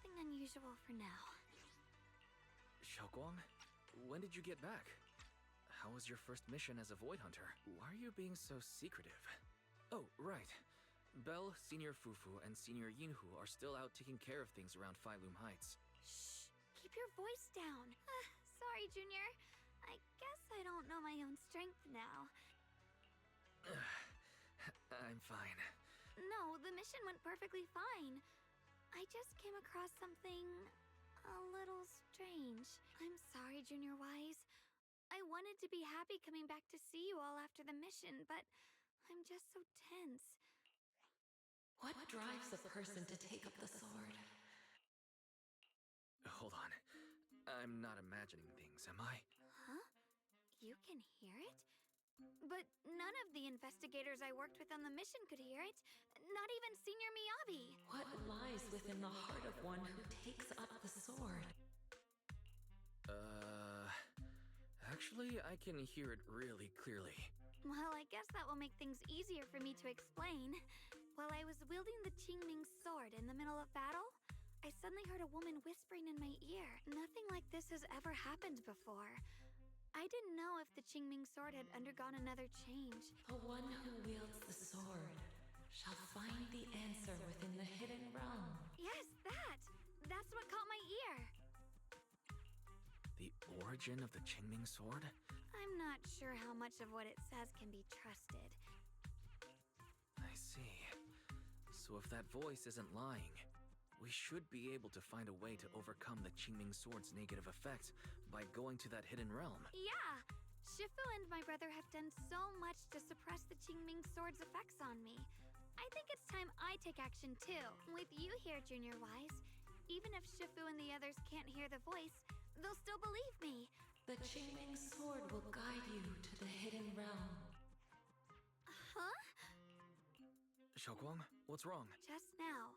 nothing unusual for now. Xiaoguang, when did you get back? How was your first mission as a Void Hunter? Why are you being so secretive? Oh, right. Belle, Senior Fufu, and Senior Yinhu are still out taking care of things around Phylum Heights. Shh! Keep your voice down. Sorry, Junior. I guess I don't know my own strength now. I'm fine. No, the mission went perfectly fine. I just came across something a little strange. I'm sorry, Junior Wise. I wanted to be happy coming back to see you all after the mission, but I'm just so tense. What drives a person to take up the sword? Hold on. I'm not imagining things, am I? Huh? You can hear it? But none of the investigators I worked with on the mission could hear it. Not even Senior Miyabi. What lies within the heart of one who takes up the sword? Actually, I can hear it really clearly. Well, I guess that will make things easier for me to explain. While I was wielding the Qingming sword in the middle of battle, I suddenly heard a woman whispering in my ear. Nothing like this has ever happened before. I didn't know if the Qingming sword had undergone another change. The one who wields the sword shall find the answer within the hidden realm. Yes, that! That's what caught my ear. The origin of the Qingming sword? I'm not sure how much of what it says can be trusted. I see. So if that voice isn't lying, we should be able to find a way to overcome the Qingming sword's negative effect by going to that hidden realm. Yeah! Shifu and my brother have done so much to suppress the Qingming sword's effects on me. I think it's time I take action too. With you here, Junior Wise, even if Shifu and the others can't hear the voice, they'll still believe me. The Qingming sword will guide you to the hidden realm. Huh? Xiaoguang, what's wrong? Just now,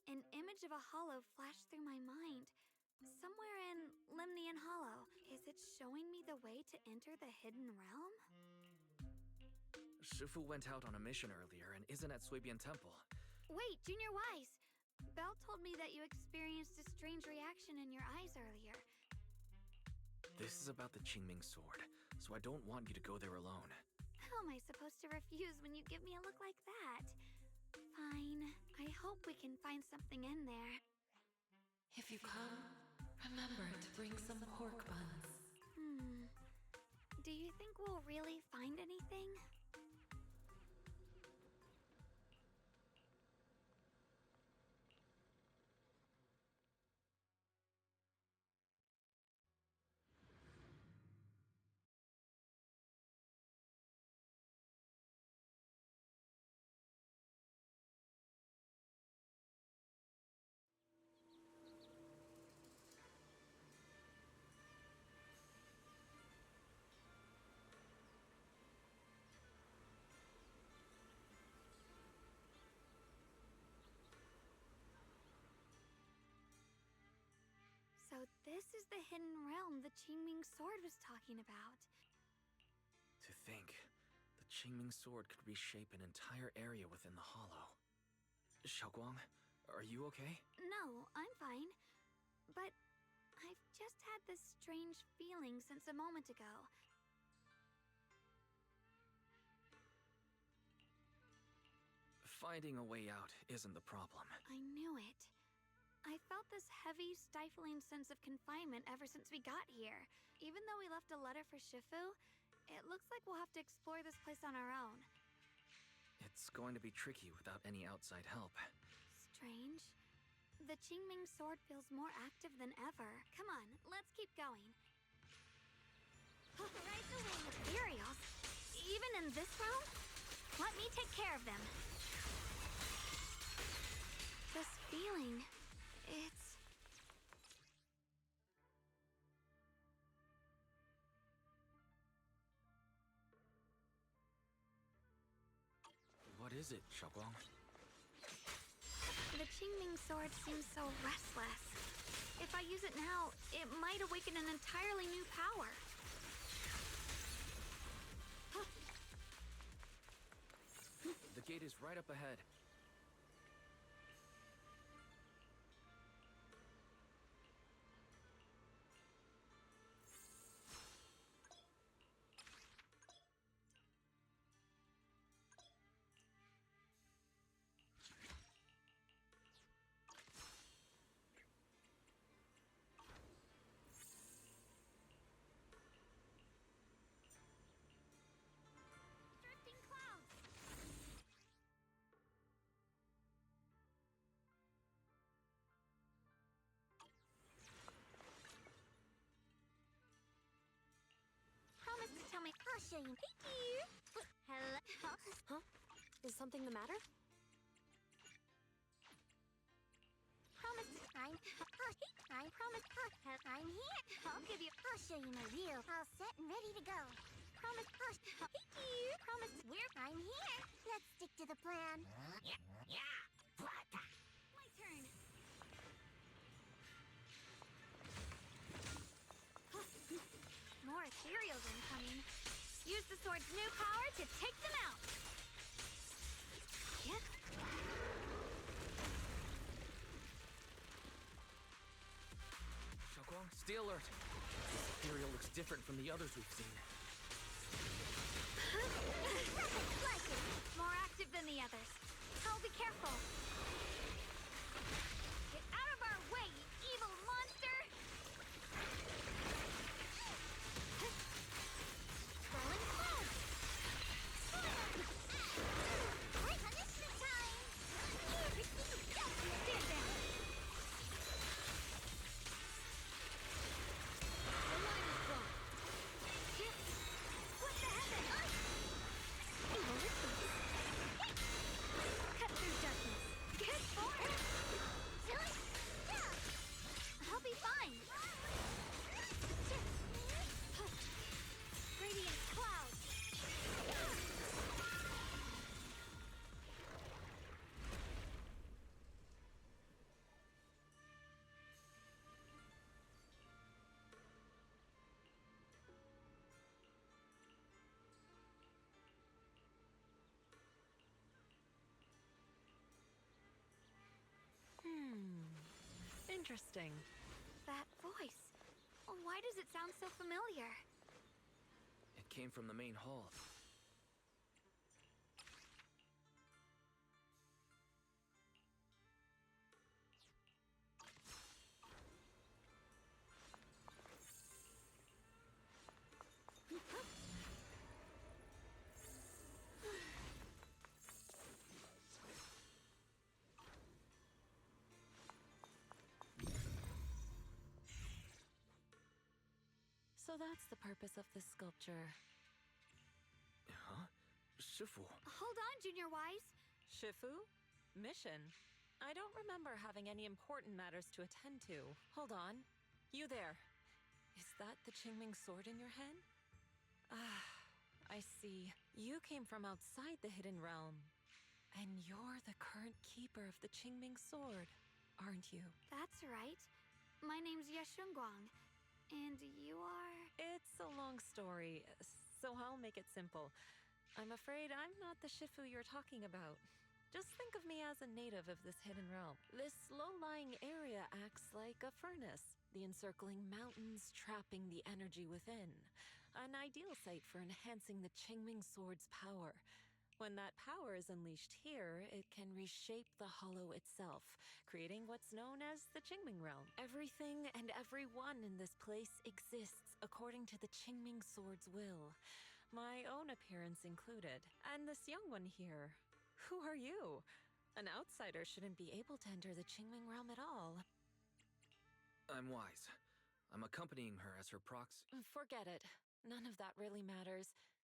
an image of a hollow flashed through my mind. Somewhere in Limnian Hollow. Is it showing me the way to enter the hidden realm? Shifu went out on a mission earlier and isn't at Suibian Temple. Wait, Junior Wise! Belle told me that you experienced a strange reaction in your eyes earlier. This is about the Qingming sword, so I don't want you to go there alone. How am I supposed to refuse when you give me a look like that? Fine. I hope we can find something in there. If you come, remember to bring some pork buns. Do you think we'll really find anything? So this is the hidden realm the Qingming sword was talking about. To think, the Qingming sword could reshape an entire area within the hollow. Xiaoguang, are you okay? No, I'm fine. But I've just had this strange feeling since a moment ago. Finding a way out isn't the problem. I knew it. I felt this heavy, stifling sense of confinement ever since we got here. Even though we left a letter for Shifu, it looks like we'll have to explore this place on our own. It's going to be tricky without any outside help. Strange. The Qingming sword feels more active than ever. Come on, let's keep going. Right away, materials. Even in this realm? Let me take care of them. This feeling, it's... What is it, Xiaoguang? The Qingming sword seems so restless. If I use it now, it might awaken an entirely new power. The gate is right up ahead. promise. I'll show you. Hello? Huh? Is something the matter? Promise. I promise. I'm here. I'll give you. I'll show you my real. All set and ready to go. Promise. Promise. I'm here. Let's stick to the plan. My turn. More ethereals incoming. Use the sword's new power to take them out. Yeah. Xiaoguang, stay alert. This ethereal looks different from the others we've seen. More active than the others. I'll be careful. Get out of our way, you evil monster! Rolling clouds! Great punishment time! Stand down! The line is blocked. What the heaven? Cut through darkness. Get for it! I'll be fine. Radiant clouds. Interesting. That voice. Why does it sound so familiar? It came from the main hall. So that's the purpose of this sculpture. Huh? Shifu. Hold on, Junior Wise. Shifu? Mission? I don't remember having any important matters to attend to. Hold on. You there. Is that the Qingming sword in your hand? Ah, I see. You came from outside the Hidden Realm. And you're the current keeper of the Qingming sword, aren't you? That's right. My name's Yeshunguang. And you are... It's a long story, so I'll make it simple. I'm afraid I'm not the Shifu you're talking about. Just think of me as a native of this hidden realm. This low-lying area acts like a furnace, the encircling mountains trapping the energy within. An ideal site for enhancing the Qingming sword's power. When that power is unleashed here, it can reshape the hollow itself, creating what's known as the Qingming realm. Everything and everyone in this place exists according to the Qingming sword's will. My own appearance included. And this young one here, who are you? An outsider shouldn't be able to enter the Qingming realm at all. I'm Wise. I'm accompanying her as her Forget it. None of that really matters.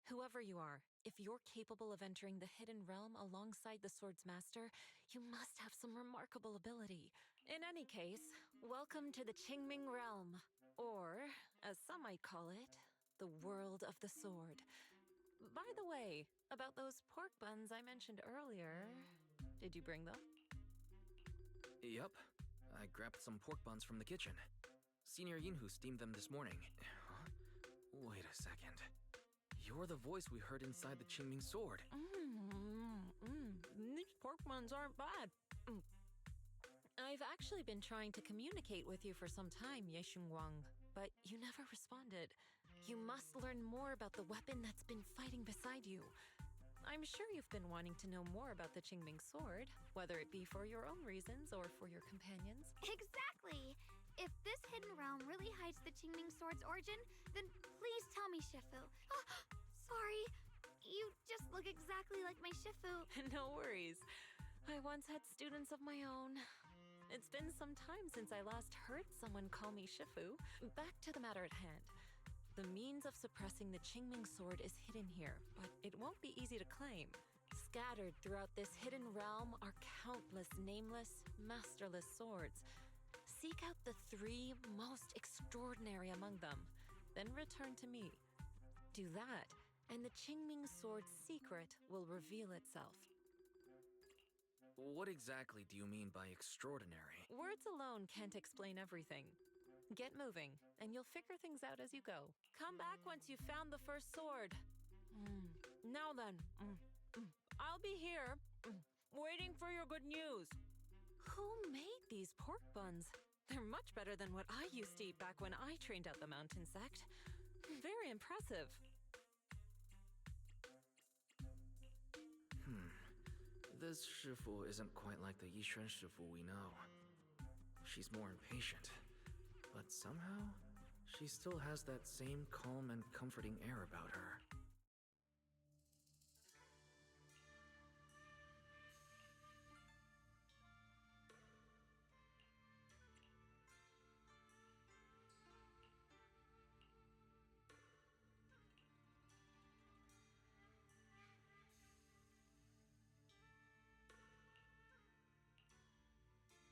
Whoever you are, if you're capable of entering the hidden realm alongside the sword's master, you must have some remarkable ability. In any case, welcome to the Qingming realm, or, as some might call it, the world of the sword. By the way, about those pork buns I mentioned earlier, did you bring them? Yup. I grabbed some pork buns from the kitchen. Senior Yinhu steamed them this morning. Huh? Wait a second. You're the voice we heard inside the Qingming sword. These pork buns aren't bad. I've actually been trying to communicate with you for some time, Yeshunguang, but you never responded. You must learn more about the weapon that's been fighting beside you. I'm sure you've been wanting to know more about the Qingming sword, whether it be for your own reasons or for your companions. Exactly! If this hidden realm really hides the Qingming sword's origin, then please tell me, Shifu. Oh, sorry. You just look exactly like my Shifu. No worries. I once had students of my own. It's been some time since I last heard someone call me Shifu. Back to the matter at hand. The means of suppressing the Qingming sword is hidden here, but it won't be easy to claim. Scattered throughout this hidden realm are countless nameless, masterless swords. Seek out the 3 most extraordinary among them, then return to me. Do that, and the Qingming sword's secret will reveal itself. What exactly do you mean by extraordinary? Words alone can't explain everything. Get moving, and you'll figure things out as you go. Come back once you've found the first sword. Now then, I'll be here, waiting for your good news. Who made these pork buns? They're much better than what I used to eat back when I trained out the mountain sect. Very impressive. This Shifu isn't quite like the Yixuan Shifu we know. She's more impatient, but somehow, she still has that same calm and comforting air about her.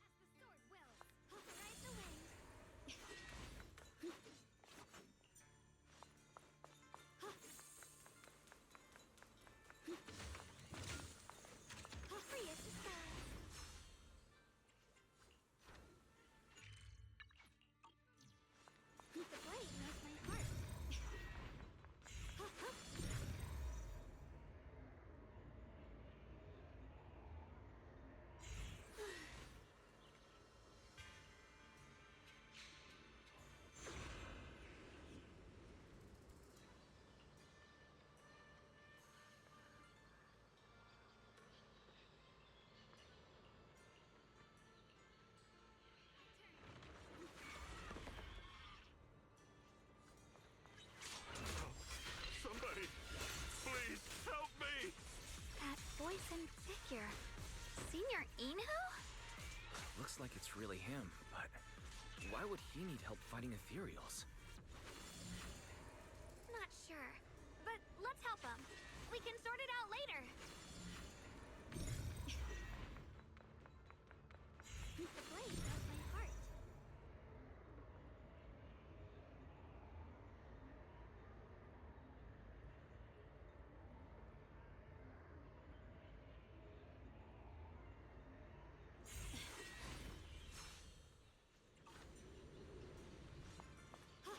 As the sword wills, ride the wind. Free as the sky. The blade knows my heart. Somebody, please help me! That voice and figure. Senior Inhu? Looks like it's really him, but why would he need help fighting ethereals? Not sure. But let's help him. We can sort it out later. The blade knows my heart.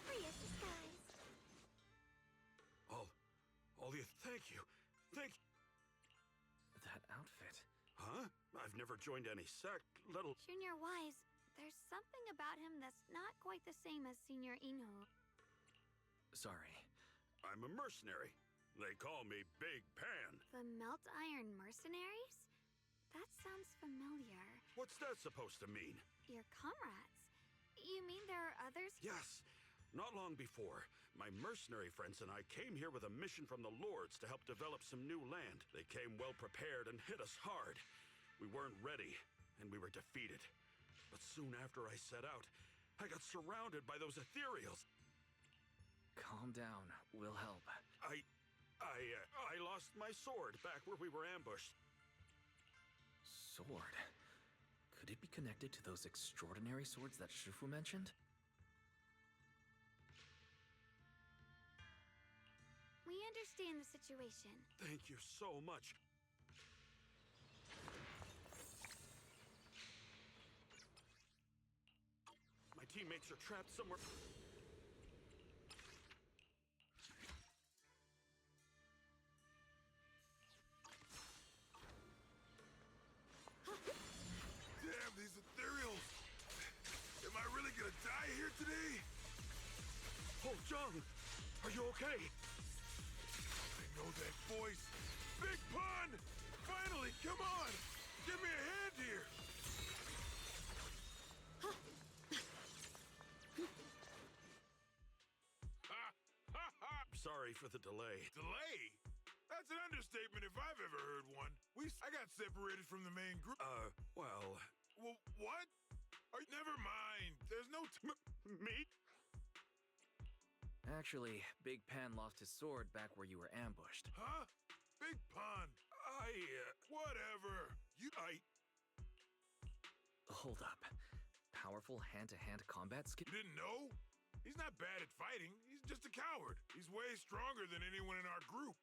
Free as the skies. Thank you. That outfit. Huh? I've never joined any sect, Junior Wise, there's something about him that's not quite the same as Senior Inhu. Sorry. I'm a mercenary. They call me Big Pan. The Melt Iron Mercenaries? That sounds familiar. What's that supposed to mean? Your comrades? You mean there are others? Yes. Not long before, my mercenary friends and I came here with a mission from the Lords to help develop some new land. They came well prepared and hit us hard. We weren't ready, and we were defeated. But soon after I set out, I got surrounded by those ethereals. Calm down. We'll help. I lost my sword back where we were ambushed. Sword? Could it be connected to those extraordinary swords that Shifu mentioned? We understand the situation. Thank you so much. My teammates are trapped somewhere. Damn, these ethereals! Am I really gonna die here today? Oh, Jung! Are you okay? I know that voice. Big Pun! Finally, come on! Give me a hand here! Ha! Ha ha! Sorry for the delay. Delay? That's an understatement if I've ever heard one. I got separated from the main group. Well, Well, what? Never mind. There's no me? Actually, Big Pan lost his sword back where you were ambushed. Huh? Big Pun. Whatever. Hold up. Powerful hand-to-hand combat skill? You didn't know? He's not bad at fighting. He's just a coward. He's way stronger than anyone in our group.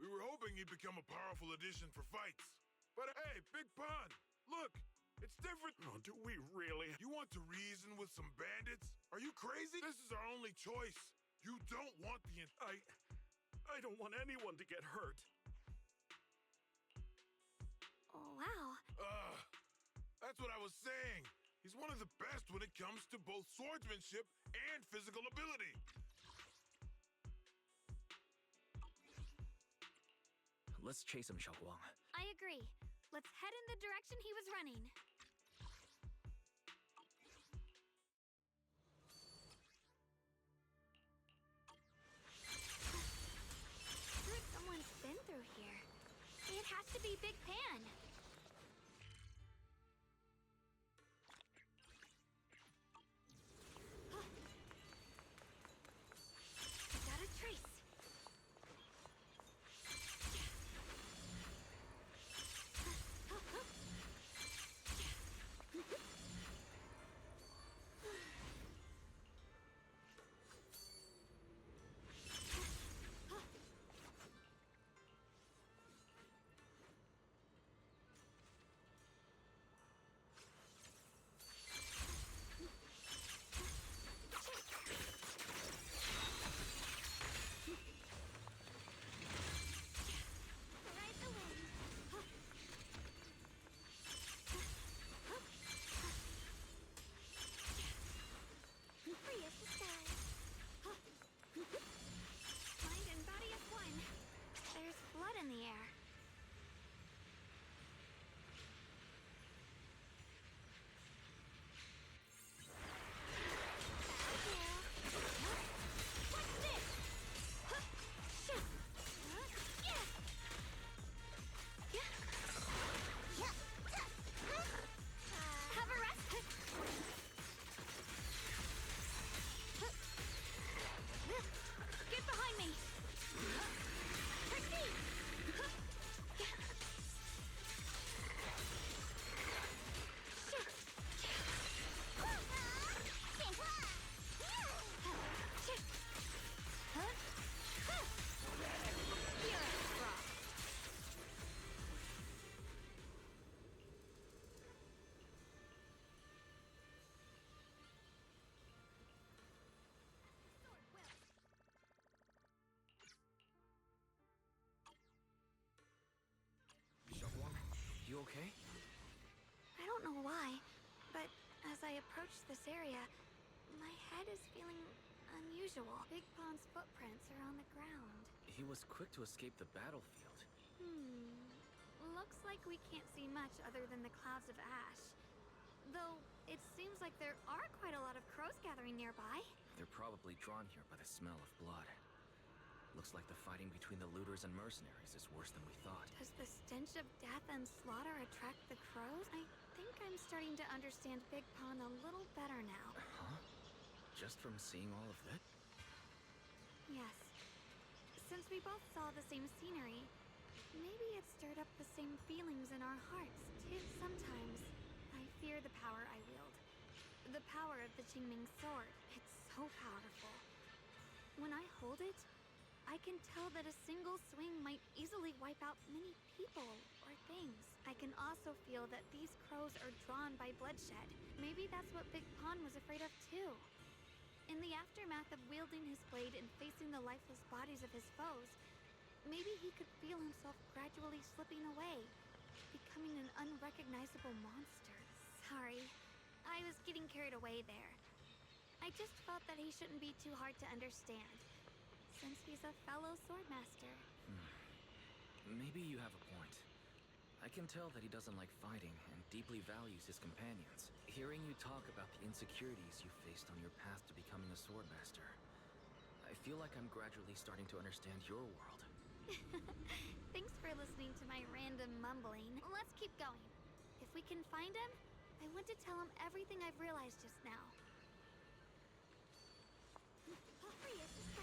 We were hoping he'd become a powerful addition for fights. But hey, Big Pun, look, it's different. Oh, do we really? You want to reason with some bandits? Are you crazy? This is our only choice. You don't want the... I don't want anyone to get hurt. Wow. That's what I was saying. He's one of the best when it comes to both swordsmanship and physical ability. Let's chase him, Xiaoguang. I agree. Let's head in the direction he was running. Sure, someone's been through here. It has to be Big Pan. Got a trace. Ride the wind. Free as the sky. Mind and body as one. There's blood in the air. What's this? Shoot. Have a rest. Get behind me. Proceed. Xiaoguang, you okay? I don't know why, but as I approach this area, my head is feeling unusual. Big Pond's footprints are on the ground. He was quick to escape the battlefield. Looks like we can't see much other than the clouds of ash. Though, it seems like there are quite a lot of crows gathering nearby. They're probably drawn here by the smell of blood. Looks like the fighting between the looters and mercenaries is worse than we thought. Does the stench of death and slaughter attract the crows? I think I'm starting to understand Big Pond a little better now. Huh? Just from seeing all of that? Yes. Since we both saw the same scenery, maybe it stirred up the same feelings in our hearts, too. Sometimes, I fear the power I wield. The power of the Qingming sword. It's so powerful. When I hold it, I can tell that a single swing might easily wipe out many people or things. I can also feel that these crows are drawn by bloodshed. Maybe that's what Big Pond was afraid of too. In the aftermath of wielding his blade and facing the lifeless bodies of his foes, maybe he could feel himself gradually slipping away, becoming an unrecognizable monster. Sorry, I was getting carried away there. I just felt that he shouldn't be too hard to understand, since he's a fellow swordmaster. Maybe you have a point. I can tell that he doesn't like fighting and deeply values his companions. Hearing you talk about the insecurities you faced on your path to becoming a swordmaster, I feel like I'm gradually starting to understand your world. Thanks for listening to my random mumbling. Let's keep going. If we can find him, I want to tell him everything I've realized just now. Free as the sky.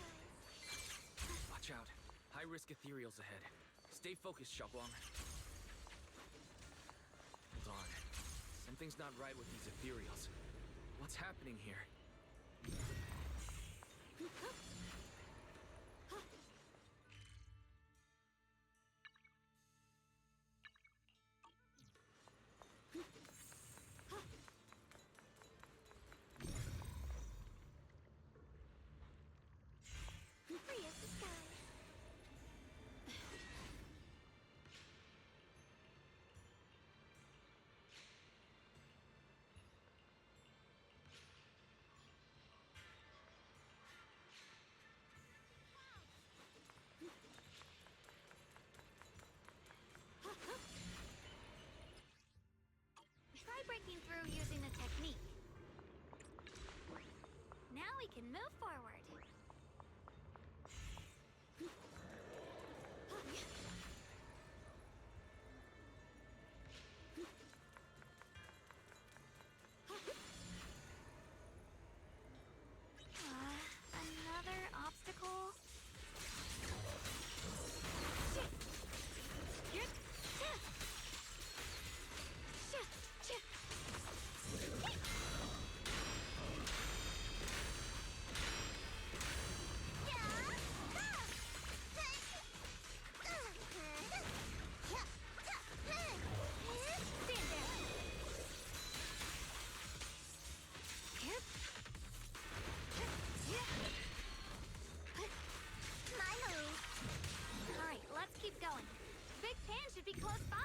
Watch out. High-risk ethereals ahead. Stay focused, Xiaoguang. Hold on. Something's not right with these ethereals. What's happening here? Free as the sky. Try breaking through using a technique. Now we can move forward. Another obstacle? Shit! Shit! Shit! Shit! Stand there! Yep. My move. All right, let's keep going. Big Pan should be close by.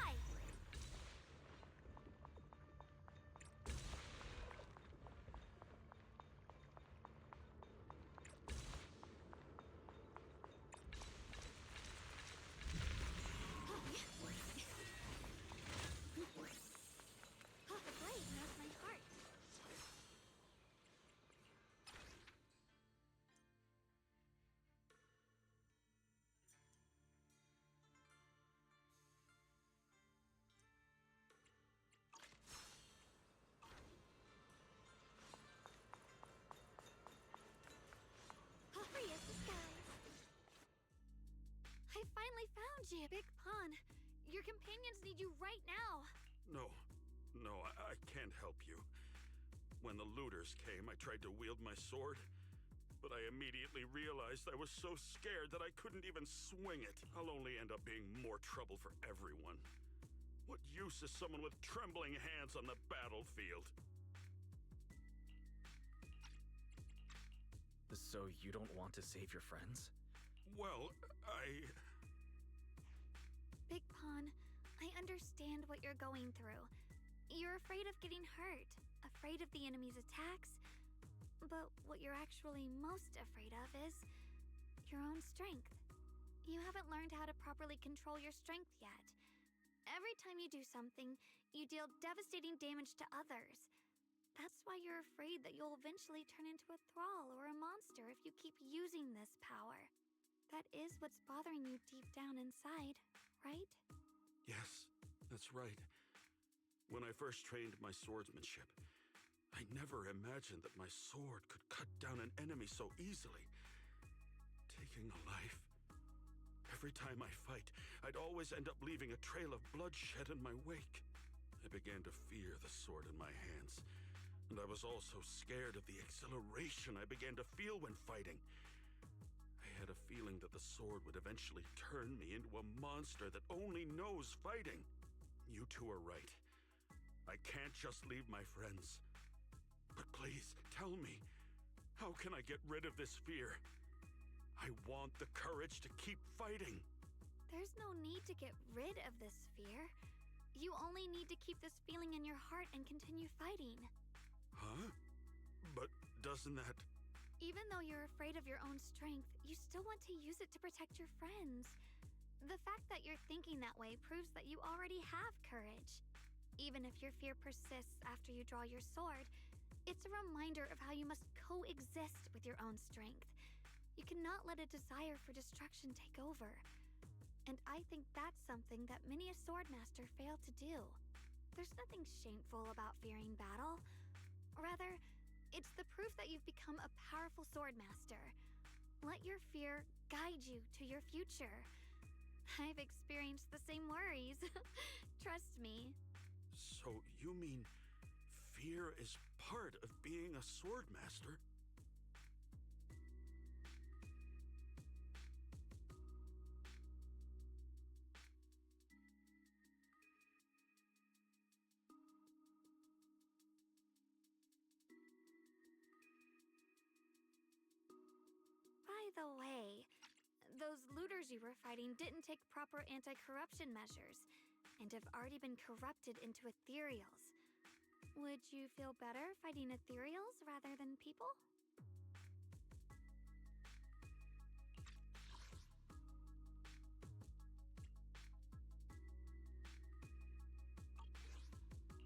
The blade knows my heart. Free as the skies. I finally found you, Big Pun. Your companions need you right now. No, I can't help you. When the looters came, I tried to wield my sword, but I immediately realized I was so scared that I couldn't even swing it. I'll only end up being more trouble for everyone. What use is someone with trembling hands on the battlefield? So you don't want to save your friends? Well, Big Pun, I understand what you're going through. You're afraid of getting hurt, afraid of the enemy's attacks. But what you're actually most afraid of is your own strength. You haven't learned how to properly control your strength yet. Every time you do something, you deal devastating damage to others. That's why you're afraid that you'll eventually turn into a thrall or a monster if you keep using this power. That is what's bothering you deep down inside, right? yes, that's right. When I first trained my swordsmanship, I never imagined that my sword could cut down an enemy so easily. Taking a life. Every time I fight, I'd always end up leaving a trail of bloodshed in my wake. I began to fear the sword in my hands, and I was also scared of the exhilaration I began to feel when fighting. I had a feeling that the sword would eventually turn me into a monster that only knows fighting. You two are right. I can't just leave my friends. But please, tell me, how can I get rid of this fear? I want the courage to keep fighting. There's no need to get rid of this fear. You only need to keep this feeling in your heart and continue fighting. Huh? But doesn't that... Even though you're afraid of your own strength, you still want to use it to protect your friends. The fact that you're thinking that way proves that you already have courage. Even if your fear persists after you draw your sword, it's a reminder of how you must coexist with your own strength. You cannot let a desire for destruction take over. And I think that's something that many a swordmaster fail to do. There's nothing shameful about fearing battle. Rather, it's the proof that you've become a powerful swordmaster. Let your fear guide you to your future. I've experienced the same worries. Trust me. So you mean fear is part of being a sword master? By the way, those looters you were fighting didn't take proper anti-corruption measures and have already been corrupted into ethereals. Would you feel better fighting ethereals rather than people?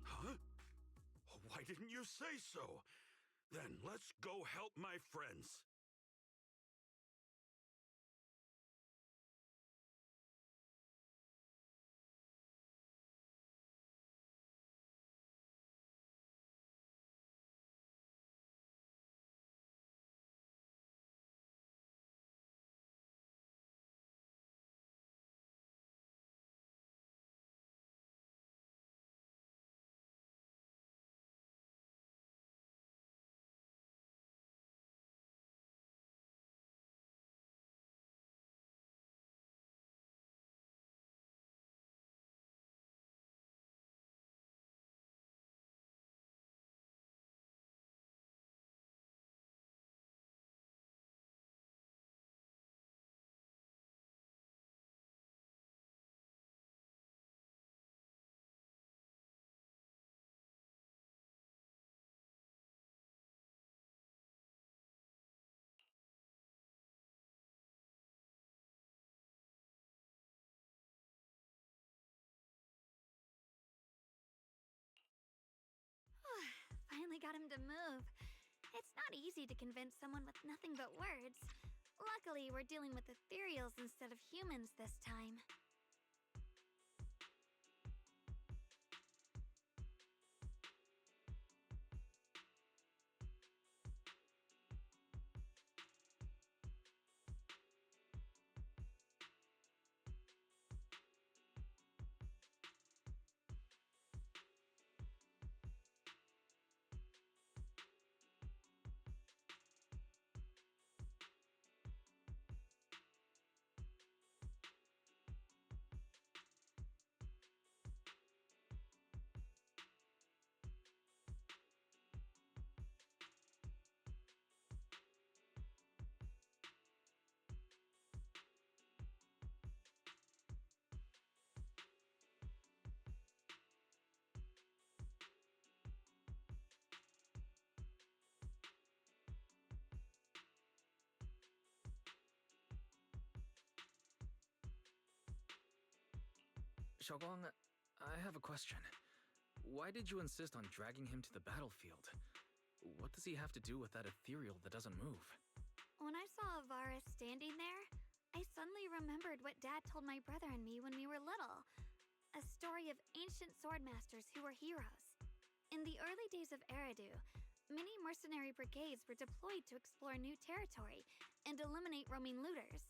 Huh? Why didn't you say so? Then let's go help my friends. Finally got him to move. It's not easy to convince someone with nothing but words. Luckily, we're dealing with ethereals instead of humans this time. Xiaoguang, I have a question. Why did you insist on dragging him to the battlefield? What does he have to do with that ethereal that doesn't move? When I saw Avaris standing there, I suddenly remembered what Dad told my brother and me when we were little. A story of ancient swordmasters who were heroes. In the early days of Eridu, many mercenary brigades were deployed to explore new territory and eliminate roaming looters.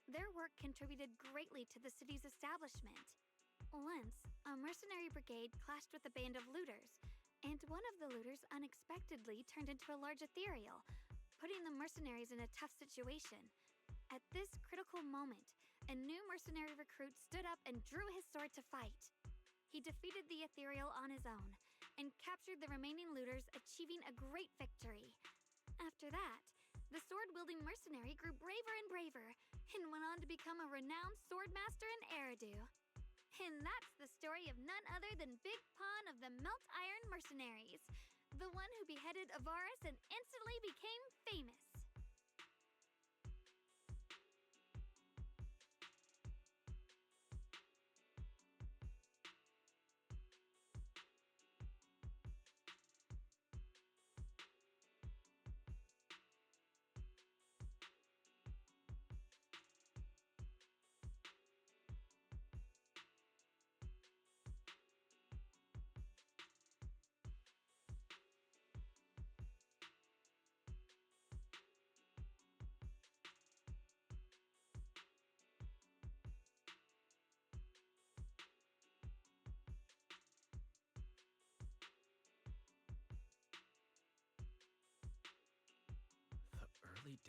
Their work contributed greatly to the city's establishment. Once, a mercenary brigade clashed with a band of looters, and one of the looters unexpectedly turned into a large ethereal, putting the mercenaries in a tough situation. At this critical moment, a new mercenary recruit stood up and drew his sword to fight. He defeated the ethereal on his own, and captured the remaining looters, achieving a great victory. After that, the sword-wielding mercenary grew braver and braver, and went on to become a renowned swordmaster in Eridu. And that's the story of none other than Big Pon of the Melt Iron Mercenaries, the one who beheaded Avaris and instantly became famous.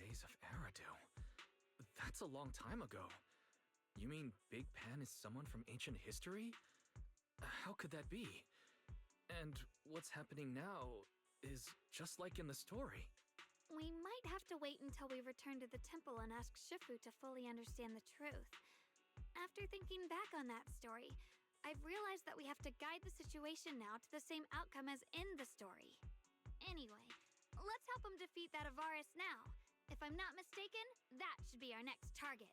days of Eridu. That's a long time ago. You mean Big Pan is someone from ancient history? How could that be? And what's happening now is just like in the story. We might have to wait until we return to the temple and ask Shifu to fully understand the truth. After thinking back on that story, I've realized that we have to guide the situation now to the same outcome as in the story. Anyway, let's help him defeat that Avaris now. If I'm not mistaken, that should be our next target.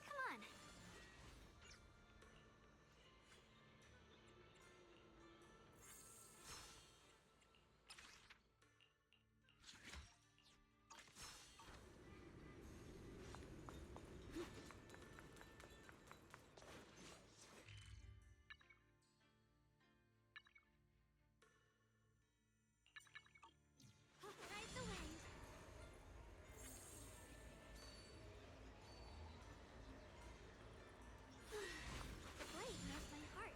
Come on. Ride the wind. The blade knows my heart.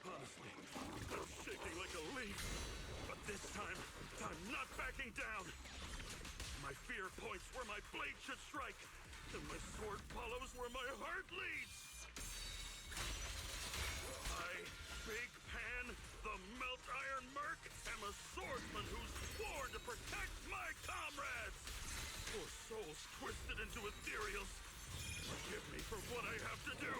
Honestly, I'm shaking like a leaf. But this time, I'm not backing down. My fear points where my blade should strike, and my sword follows where my heart leads. I, Big Pan, the Melt Iron Merc, am a swordsman who's sworn to protect my comrades. For souls twisted into ethereals, forgive me for what I have to do.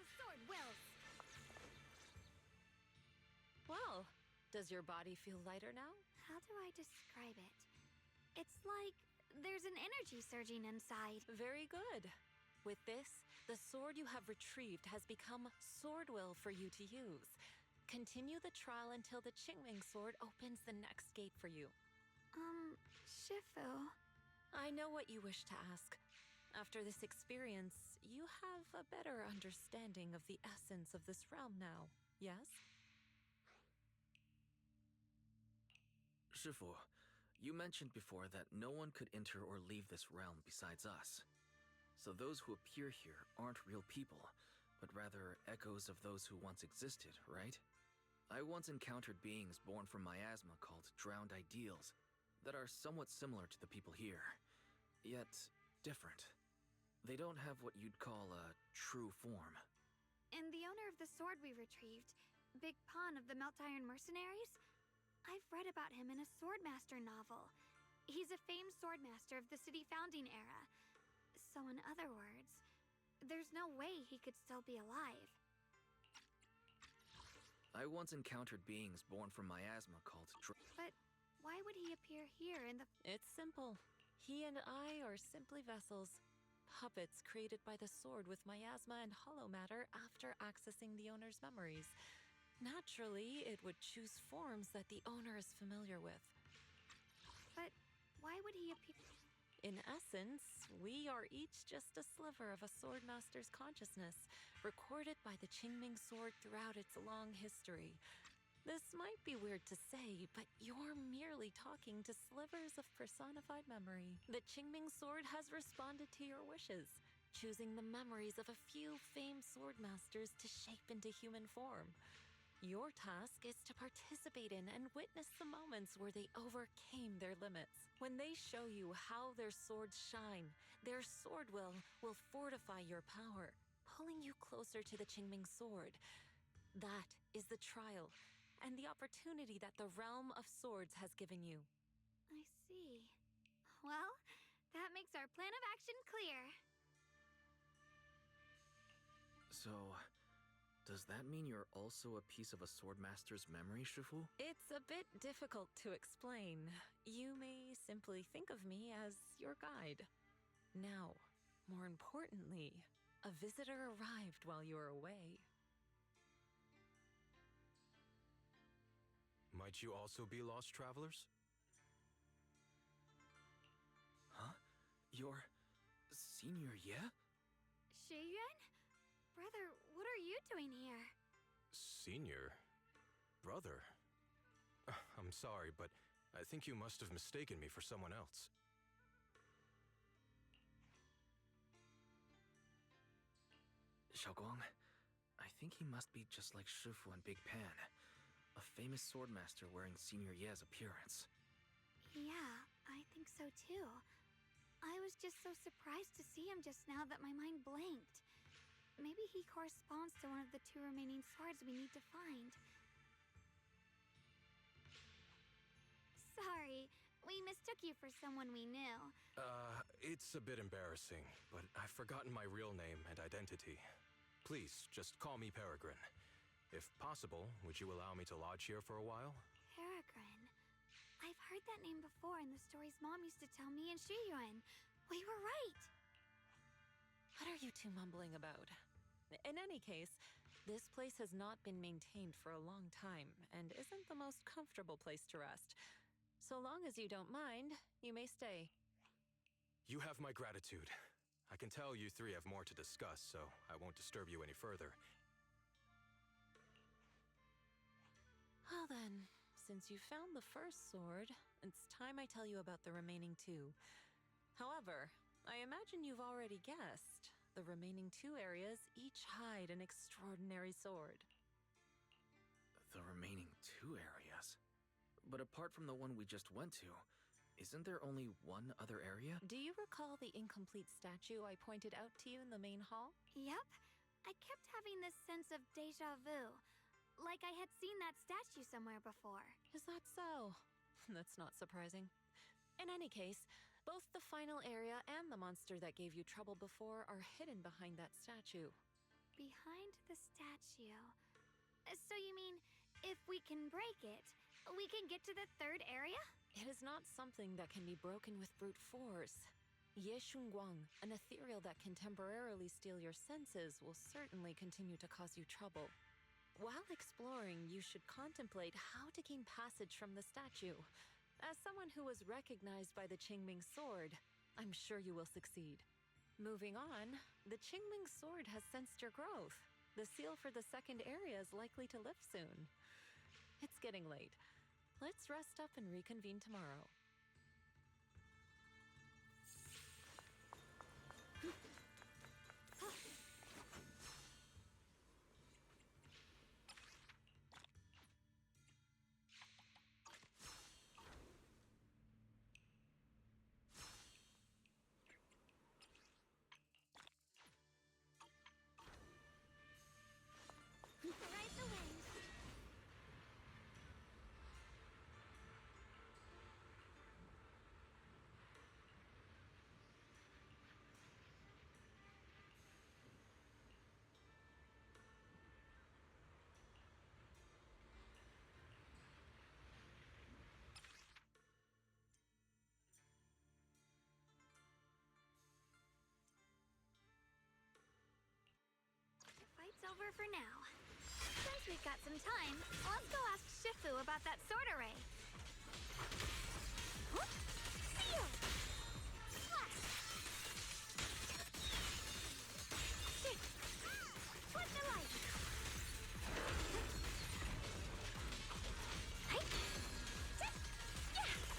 The sword wills. Well, does your body feel lighter now? How do I describe it? It's like there's an energy surging inside. Very good. With this, the sword you have retrieved has become sword will for you to use. Continue the trial until the Qingming sword opens the next gate for you. Shifu. I know what you wish to ask. After this experience, you have a better understanding of the essence of this realm now, yes? Shifu, you mentioned before that no one could enter or leave this realm besides us. So those who appear here aren't real people, but rather echoes of those who once existed, right? I once encountered beings born from miasma called drowned ideals that are somewhat similar to the people here, yet different. They don't have what you'd call a true form. And the owner of the sword we retrieved, Big Pon of the Melt Iron Mercenaries? I've read about him in a Swordmaster novel. He's a famed swordmaster of the city founding era. So in other words, there's no way he could still be alive. I once encountered beings born from miasma called But why would he appear here in the... It's simple. He and I are simply vessels. Puppets created by the sword with miasma and hollow matter after accessing the owner's memories. Naturally, it would choose forms that the owner is familiar with. But why would he appear... In essence, we are each just a sliver of a swordmaster's consciousness, recorded by the Qingming sword throughout its long history. This might be weird to say, but you're merely only talking to slivers of personified memory. The Qingming sword has responded to your wishes, choosing the memories of a few famed sword masters to shape into human form. Your task is to participate in and witness the moments where they overcame their limits. When they show you how their swords shine, their sword will fortify your power, pulling you closer to the Qingming sword. That is the trial and the opportunity that the realm of swords has given you. I see. Well, that makes our plan of action clear. So, does that mean you're also a piece of a swordmaster's memory, Shifu? It's a bit difficult to explain. You may simply think of me as your guide. Now, more importantly, a visitor arrived while you were away. Might you also be lost travelers? Huh? You're Senior Ye? Shiyuan? Brother, what are you doing here? Senior? Brother? I'm sorry, but I think you must have mistaken me for someone else. Xiaoguang, I think he must be just like Shifu and Big Pan, a famous swordmaster wearing Senior Ye's appearance. Yeah, I think so too. I was just so surprised to see him just now that my mind blanked. Maybe he corresponds to one of the 2 remaining swords we need to find. Sorry, we mistook you for someone we knew. It's a bit embarrassing, but I've forgotten my real name and identity. Please, just call me Peregrine. If possible, would you allow me to lodge here for a while? Peregrine. I've heard that name before in the stories Mom used to tell me and Shiyuan. We were right. What are you two mumbling about? In any case, this place has not been maintained for a long time and isn't the most comfortable place to rest. So long as you don't mind, you may stay. You have my gratitude. I can tell you three have more to discuss, so I won't disturb you any further. Well then, since you found the first sword, it's time I tell you about the remaining 2. However, I imagine you've already guessed. The remaining 2 areas each hide an extraordinary sword. The remaining 2 areas? But apart from the one we just went to, isn't there only one other area? Do you recall the incomplete statue I pointed out to you in the main hall? Yep. I kept having this sense of deja vu. Like I had seen that statue somewhere before. Is that so? That's not surprising. In any case, both the final area and the monster that gave you trouble before are hidden behind that statue. Behind the statue. So you mean, if we can break it, we can get to the 3rd area? It is not something that can be broken with brute force. Ye Shunguang, an ethereal that can temporarily steal your senses, will certainly continue to cause you trouble. While exploring, you should contemplate how to gain passage from the statue. As someone who was recognized by the Qingming sword, I'm sure you will succeed. Moving on, the Qingming sword has sensed your growth. The seal for the 2nd area is likely to lift soon. It's getting late. Let's rest up and reconvene tomorrow. Ride the wind. The fight's over for now. Since we've got some time, let's go ask Shifu about that sword array. Huh? Seal! Slash! Shit! Flip the light! Hey! Tip! Yeah!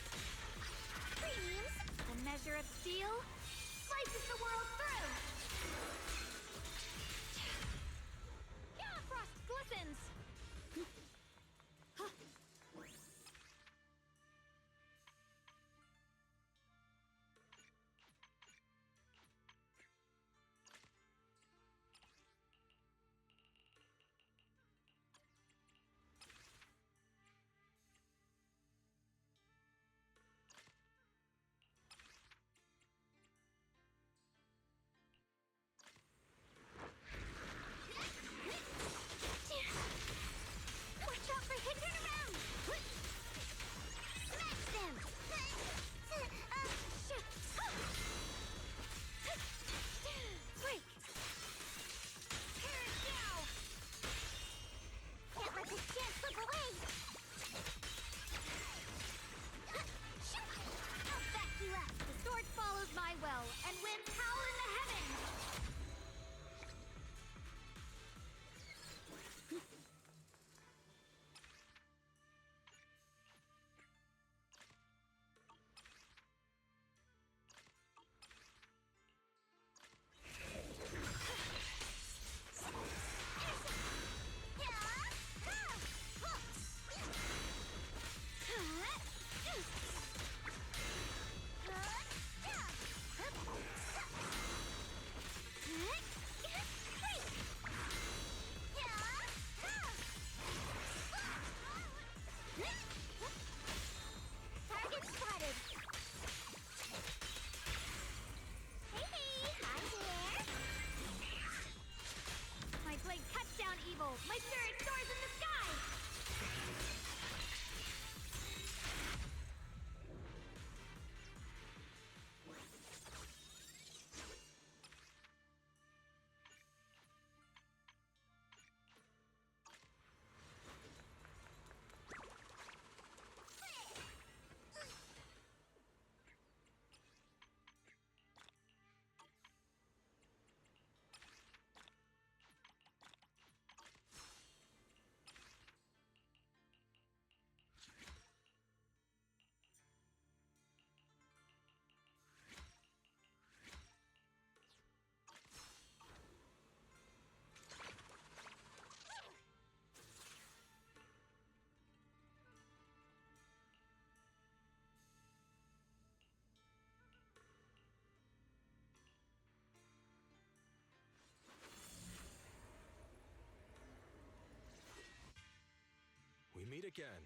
again.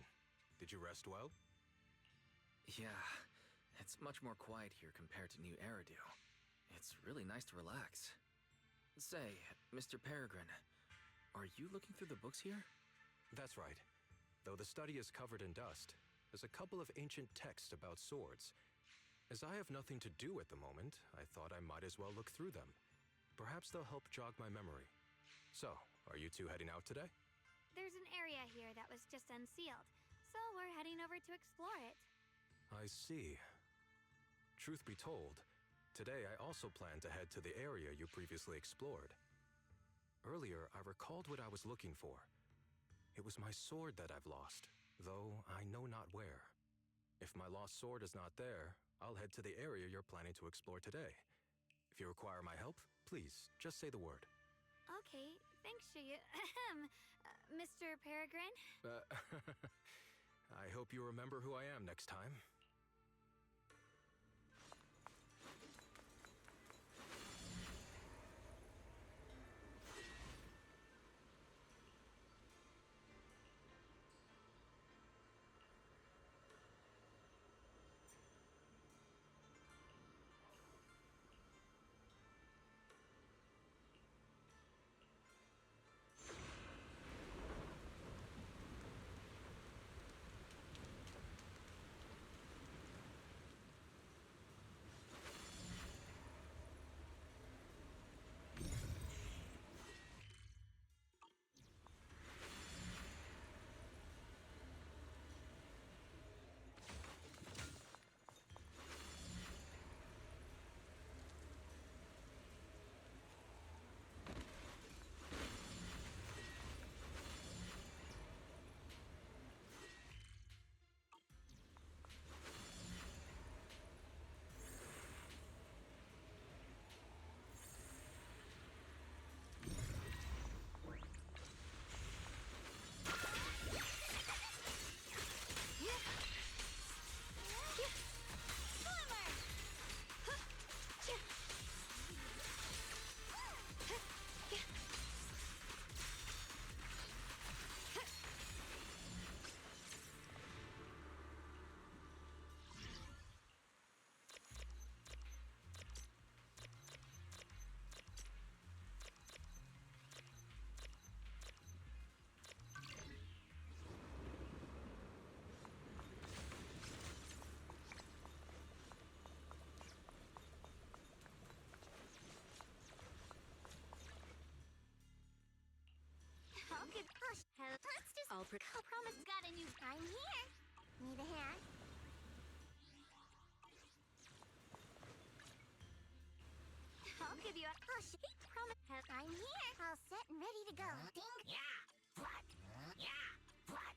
Did you rest well? Yeah, it's much more quiet here compared to New Eridu. It's really nice to relax. Say, Mr. Peregrine, are you looking through the books here? That's right. Though the study is covered in dust, there's a couple of ancient texts about swords. As I have nothing to do at the moment, I thought I might as well look through them. Perhaps they'll help jog my memory. So, are you two heading out today? There's an area here that was just unsealed, so we're heading over to explore it. I see. Truth be told, today I also plan to head to the area you previously explored. Earlier, I recalled what I was looking for. It was my sword that I've lost, though I know not where. If my lost sword is not there, I'll head to the area you're planning to explore today. If you require my help, please, just say the word. Okay, thanks, Shiyu. Mr. Peregrine? I hope you remember who I am next time. Okay, hush. Let's just... I'll promise. Got a new... I'm here. Need a hand? I'll give you a... Hush. Promise. I'm here. All set and ready to go. Ding. Yeah. What? Yeah. What?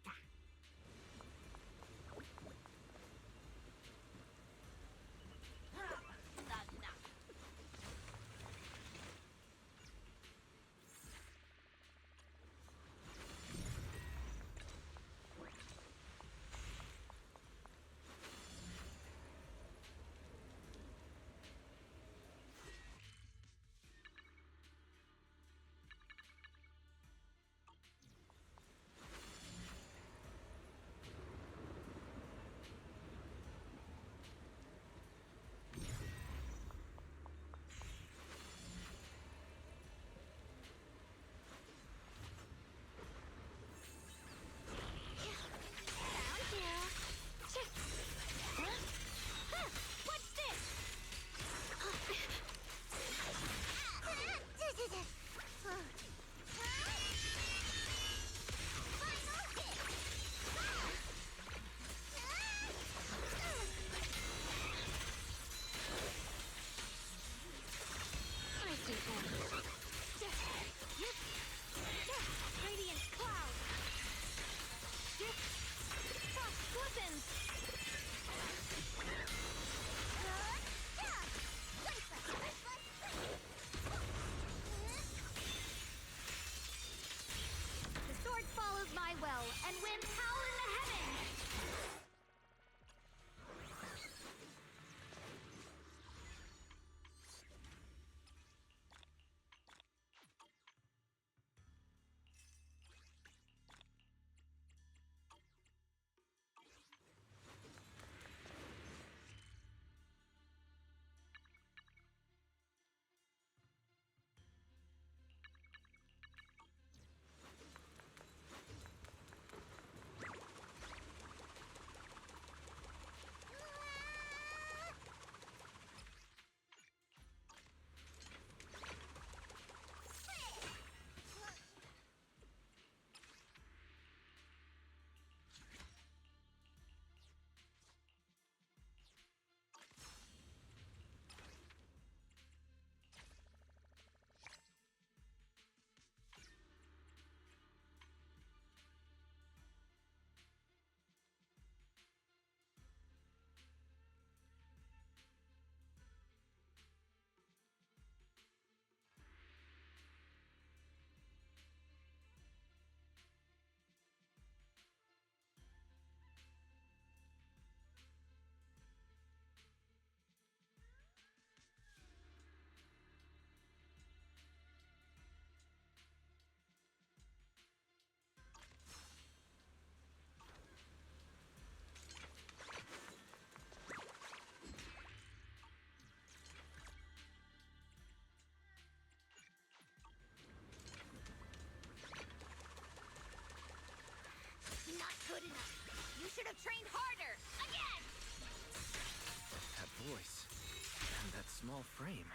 frame.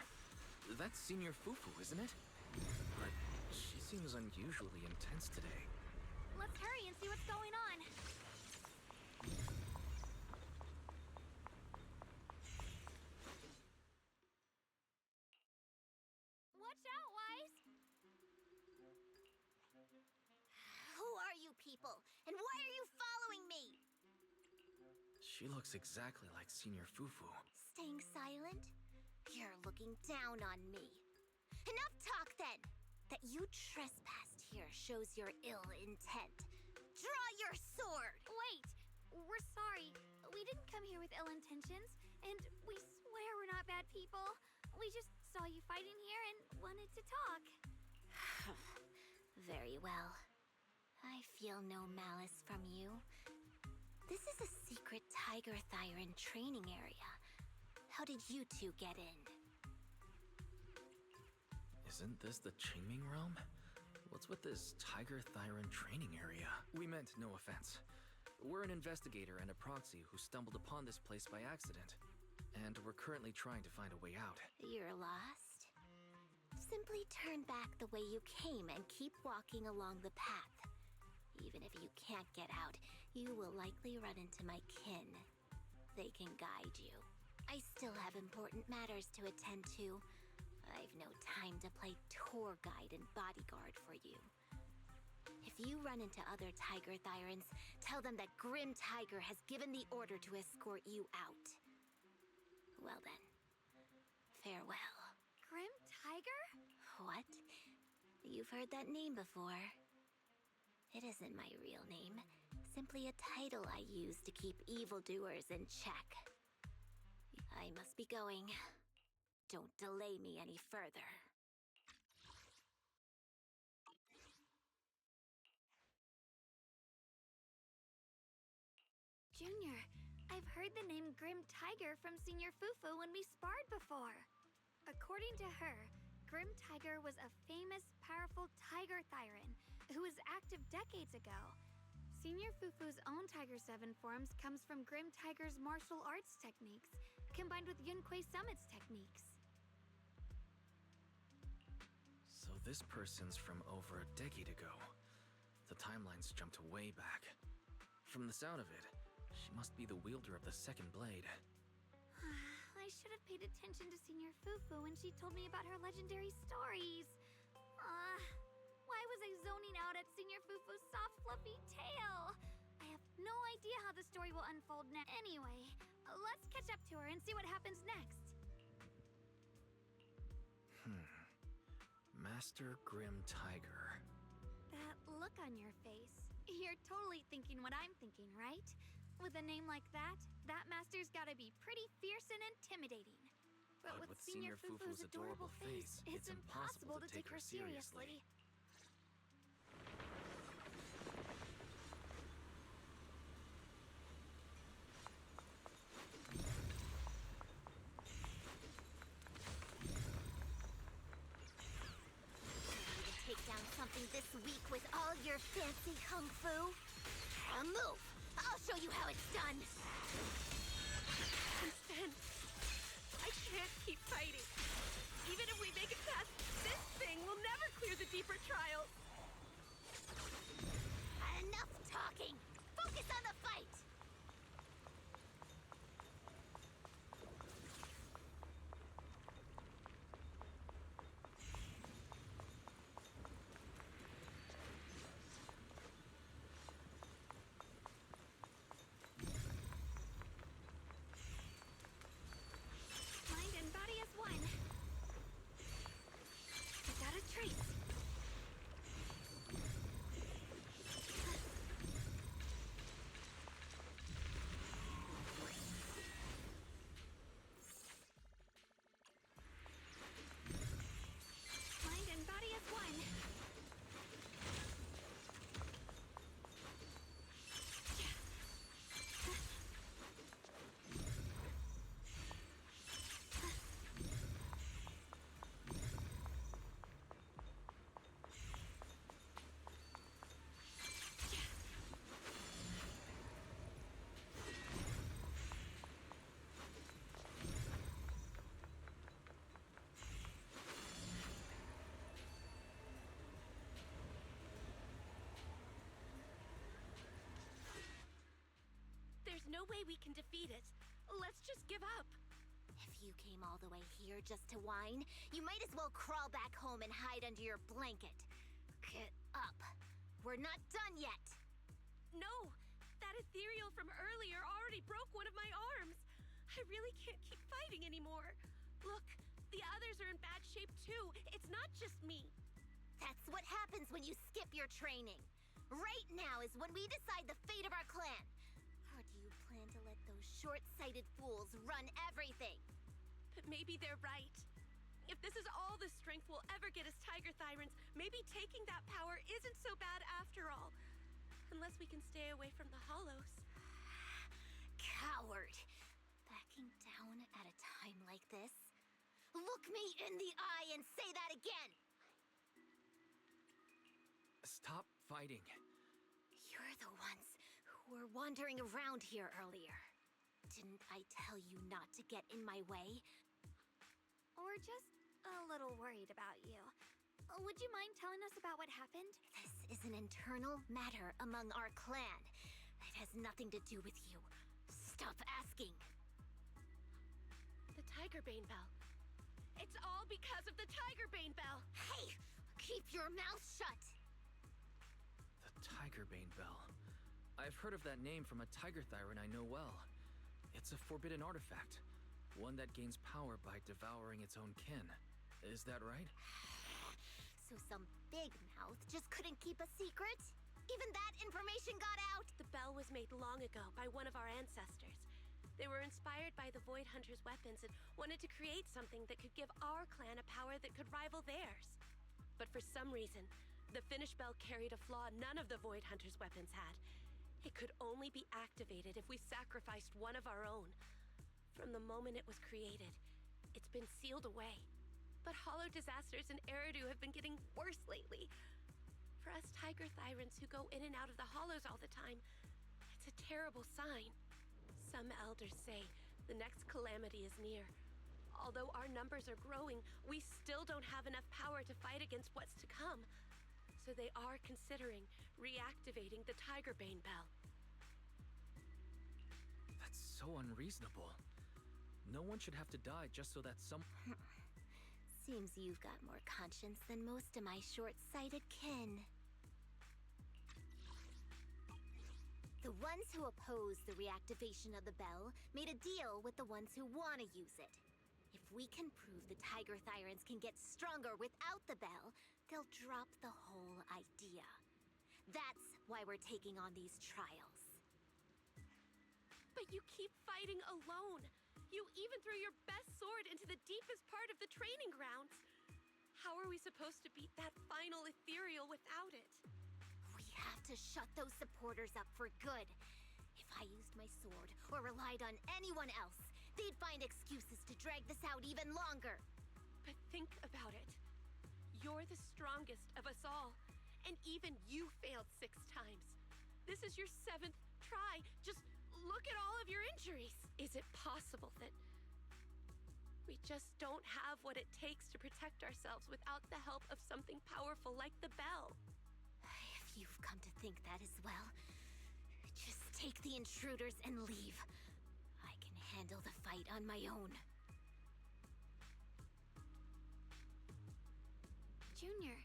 That's Senior Fufu, isn't it? But she seems unusually intense today. Let's hurry and see what's going on. Watch out, Wise! Who are you people? And why are you following me? She looks exactly like Senior Fufu. Staying silent? You're looking down on me. Enough talk then! That you trespassed here shows your ill intent. Draw your sword! Wait! We're sorry. We didn't come here with ill intentions, and we swear we're not bad people. We just saw you fighting here and wanted to talk. Very well. I feel no malice from you. This is a secret Tiger Thyron training area. How did you two get in? Isn't this the Qingming realm? What's with this Tiger Thyron training area? We meant no offense. We're an investigator and a proxy who stumbled upon this place by accident. And we're currently trying to find a way out. You're lost? Simply turn back the way you came and keep walking along the path. Even if you can't get out, you will likely run into my kin. They can guide you. I still have important matters to attend to. I've no time to play tour guide and bodyguard for you. If you run into other Tiger Thyrans, tell them that Grim Tiger has given the order to escort you out. Well then, farewell. Grim Tiger? What? You've heard that name before. It isn't my real name, simply a title I use to keep evildoers in check. I must be going. Don't delay me any further. Junior, I've heard the name Grim Tiger from Senior Fufu when we sparred before. According to her, Grim Tiger was a famous, powerful Tiger Thyran who was active decades ago. Senior Fufu's own Tiger 7 forms comes from Grim Tiger's martial arts techniques, combined with Yunquei Summit's techniques. So this person's from over a decade ago. The timelines jumped way back. From the sound of it, she must be the wielder of the second blade. I should have paid attention to Senior Fufu when she told me about her legendary stories. Why was I zoning out at Senior Fufu's soft, fluffy tail? I have no idea how the story will unfold next. Anyway, let's catch up to her and see what happens next. Master Grim Tiger. That look on your face. You're totally thinking what I'm thinking, right? With a name like that, that master's gotta be pretty fierce and intimidating. But with Senior Fufu's adorable face, it's impossible to take her seriously. Take down something this week with all your fancy kung fu? Move! I'll show you how it's done! Instead, I can't keep fighting. Even if we make it past this thing, we'll never clear the deeper trials. Enough talking! Focus on the fight! no way we can defeat it. Let's just give up. If you came all the way here just to whine, you might as well crawl back home and hide under your blanket. Get up. We're not done yet. No, that ethereal from earlier already broke one of my arms. I really can't keep fighting anymore. Look, the others are in bad shape too. It's not just me. That's what happens when you skip your training. Right now is when we decide the fate of our clan. Or do you plan to let those short-sighted fools run everything? But maybe they're right. If this is all the strength we'll ever get as Tiger Thyrans, maybe taking that power isn't so bad after all. Unless we can stay away from the Hollows. Coward. Backing down at a time like this? Look me in the eye and say that again! Stop fighting. You're the ones who were wandering around here earlier. Didn't I tell you not to get in my way? We're just a little worried about you. Would you mind telling us about what happened? This is an internal matter among our clan. It has nothing to do with you. Stop asking. The Tigerbane Bell. It's all because of the Tigerbane Bell. Hey! Keep your mouth shut! The Tigerbane Bell. I've heard of that name from a Tiger Thyran I know well. It's a forbidden artifact. One that gains power by devouring its own kin. Is that right? So some big mouth just couldn't keep a secret? Even that information got out? The bell was made long ago by one of our ancestors. They were inspired by the Void Hunter's weapons and wanted to create something that could give our clan a power that could rival theirs. But for some reason, the finished bell carried a flaw none of the Void Hunter's weapons had. It could only be activated if we sacrificed one of our own. From the moment it was created, it's been sealed away. But hollow disasters in Eridu have been getting worse lately. For us Tiger Thyrans who go in and out of the hollows all the time, it's a terrible sign. Some elders say the next calamity is near. Although our numbers are growing, we still don't have enough power to fight against what's to come. So they are considering reactivating the Tigerbane Bell. That's so unreasonable. No one should have to die just so that some... Seems you've got more conscience than most of my short-sighted kin. The ones who oppose the reactivation of the bell made a deal with the ones who want to use it. If we can prove the Tiger Thyrans can get stronger without the bell, they'll drop the whole idea. That's why we're taking on these trials. But you keep fighting alone. You even threw your best sword into the deepest part of the training grounds. How are we supposed to beat that final ethereal without it? We have to shut those supporters up for good. If I used my sword or relied on anyone else, they'd find excuses to drag this out even longer. But think about it. You're the strongest of us all, and even you failed 6 times. This is your 7th try. Just look at all of your injuries. Is it possible that we just don't have what it takes to protect ourselves without the help of something powerful like the bell? If you've come to think that as well, just take the intruders and leave. I can handle the fight on my own. Junior,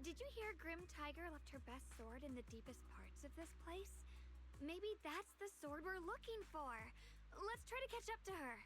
did you hear Grim Tiger left her best sword in the deepest parts of this place? Maybe that's the sword we're looking for. Let's try to catch up to her.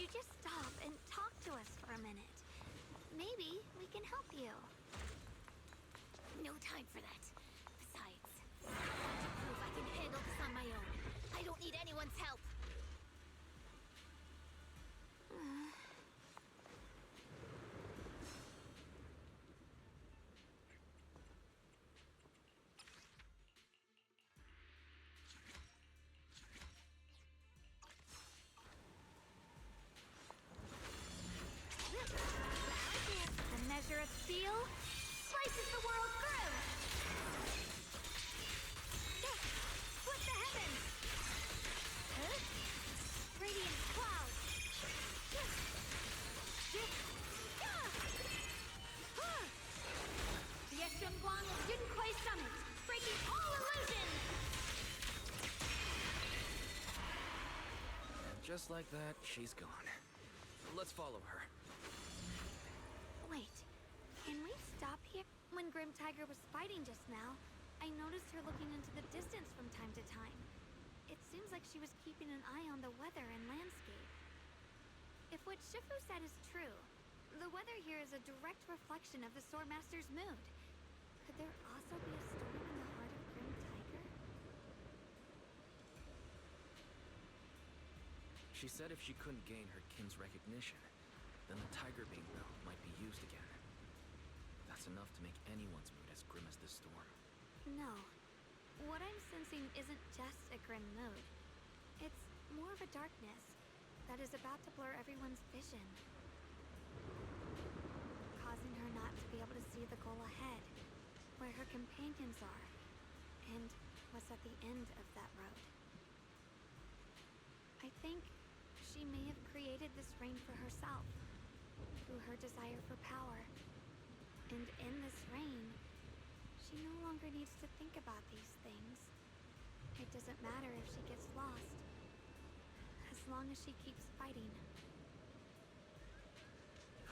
Just stop and talk to us for a minute. Maybe we can help you. No time for that. Besides, I want to prove I can handle this on my own. I don't need anyone's help. Tiger of Steel slices the world through! Split the heavens! Huh? Radiant cloud! The Yeshunguang of Junquei Summit, breaking all illusions! And just like that, she's gone. Let's follow her. Wait, can we stop here? When Grim Tiger was fighting just now, I noticed her looking into the distance from time to time. It seems like she was keeping an eye on the weather and landscape. If what Shifu said is true, the weather here is a direct reflection of the Swordmaster's mood. Could there also be a storm in the heart of Grim Tiger? She said if she couldn't gain her kin's recognition, then the tiger being built might be used again. That's enough to make anyone's mood as grim as this storm. No. What I'm sensing isn't just a grim mood. It's more of a darkness that is about to blur everyone's vision, causing her not to be able to see the goal ahead, where her companions are, and what's at the end of that road. I think she may have created this reign for herself, through her desire for power. And in this reign, she no longer needs to think about these things. It doesn't matter if she gets lost, as long as she keeps fighting.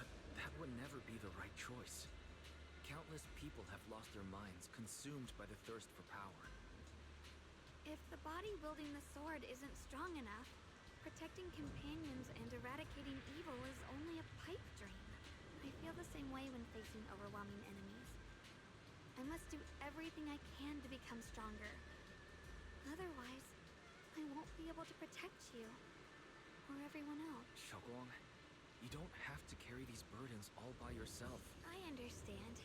But that would never be the right choice. Countless people have lost their minds, consumed by the thirst for power. If the body wielding the sword isn't strong enough, protecting companions and eradicating evil is only a pipe dream. I feel the same way when facing overwhelming enemies. I must do everything I can to become stronger. Otherwise, I won't be able to protect you, or everyone else. Xiaoguang, you don't have to carry these burdens all by yourself. I understand.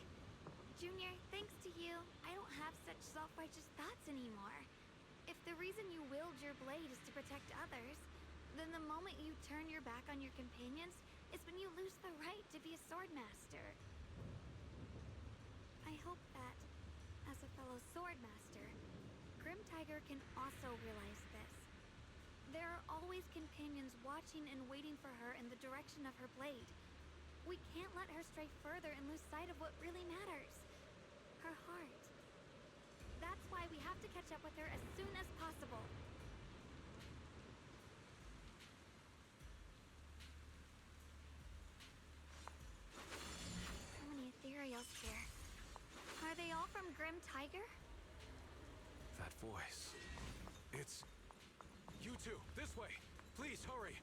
Junior, thanks to you, I don't have such self-righteous thoughts anymore. If the reason you wield your blade is to protect others, then the moment you turn your back on your companions is when you lose the right to be a swordmaster. I hope that, as a fellow swordmaster, Grim Tiger can also realize this. There are always companions watching and waiting for her in the direction of her blade. We can't let her stray further and lose sight of what really matters. Her heart. That's why we have to catch up with her as soon as possible. So many ethereals here. Are they all from Grim Tiger? That voice. It's... You two, this way! Please, hurry!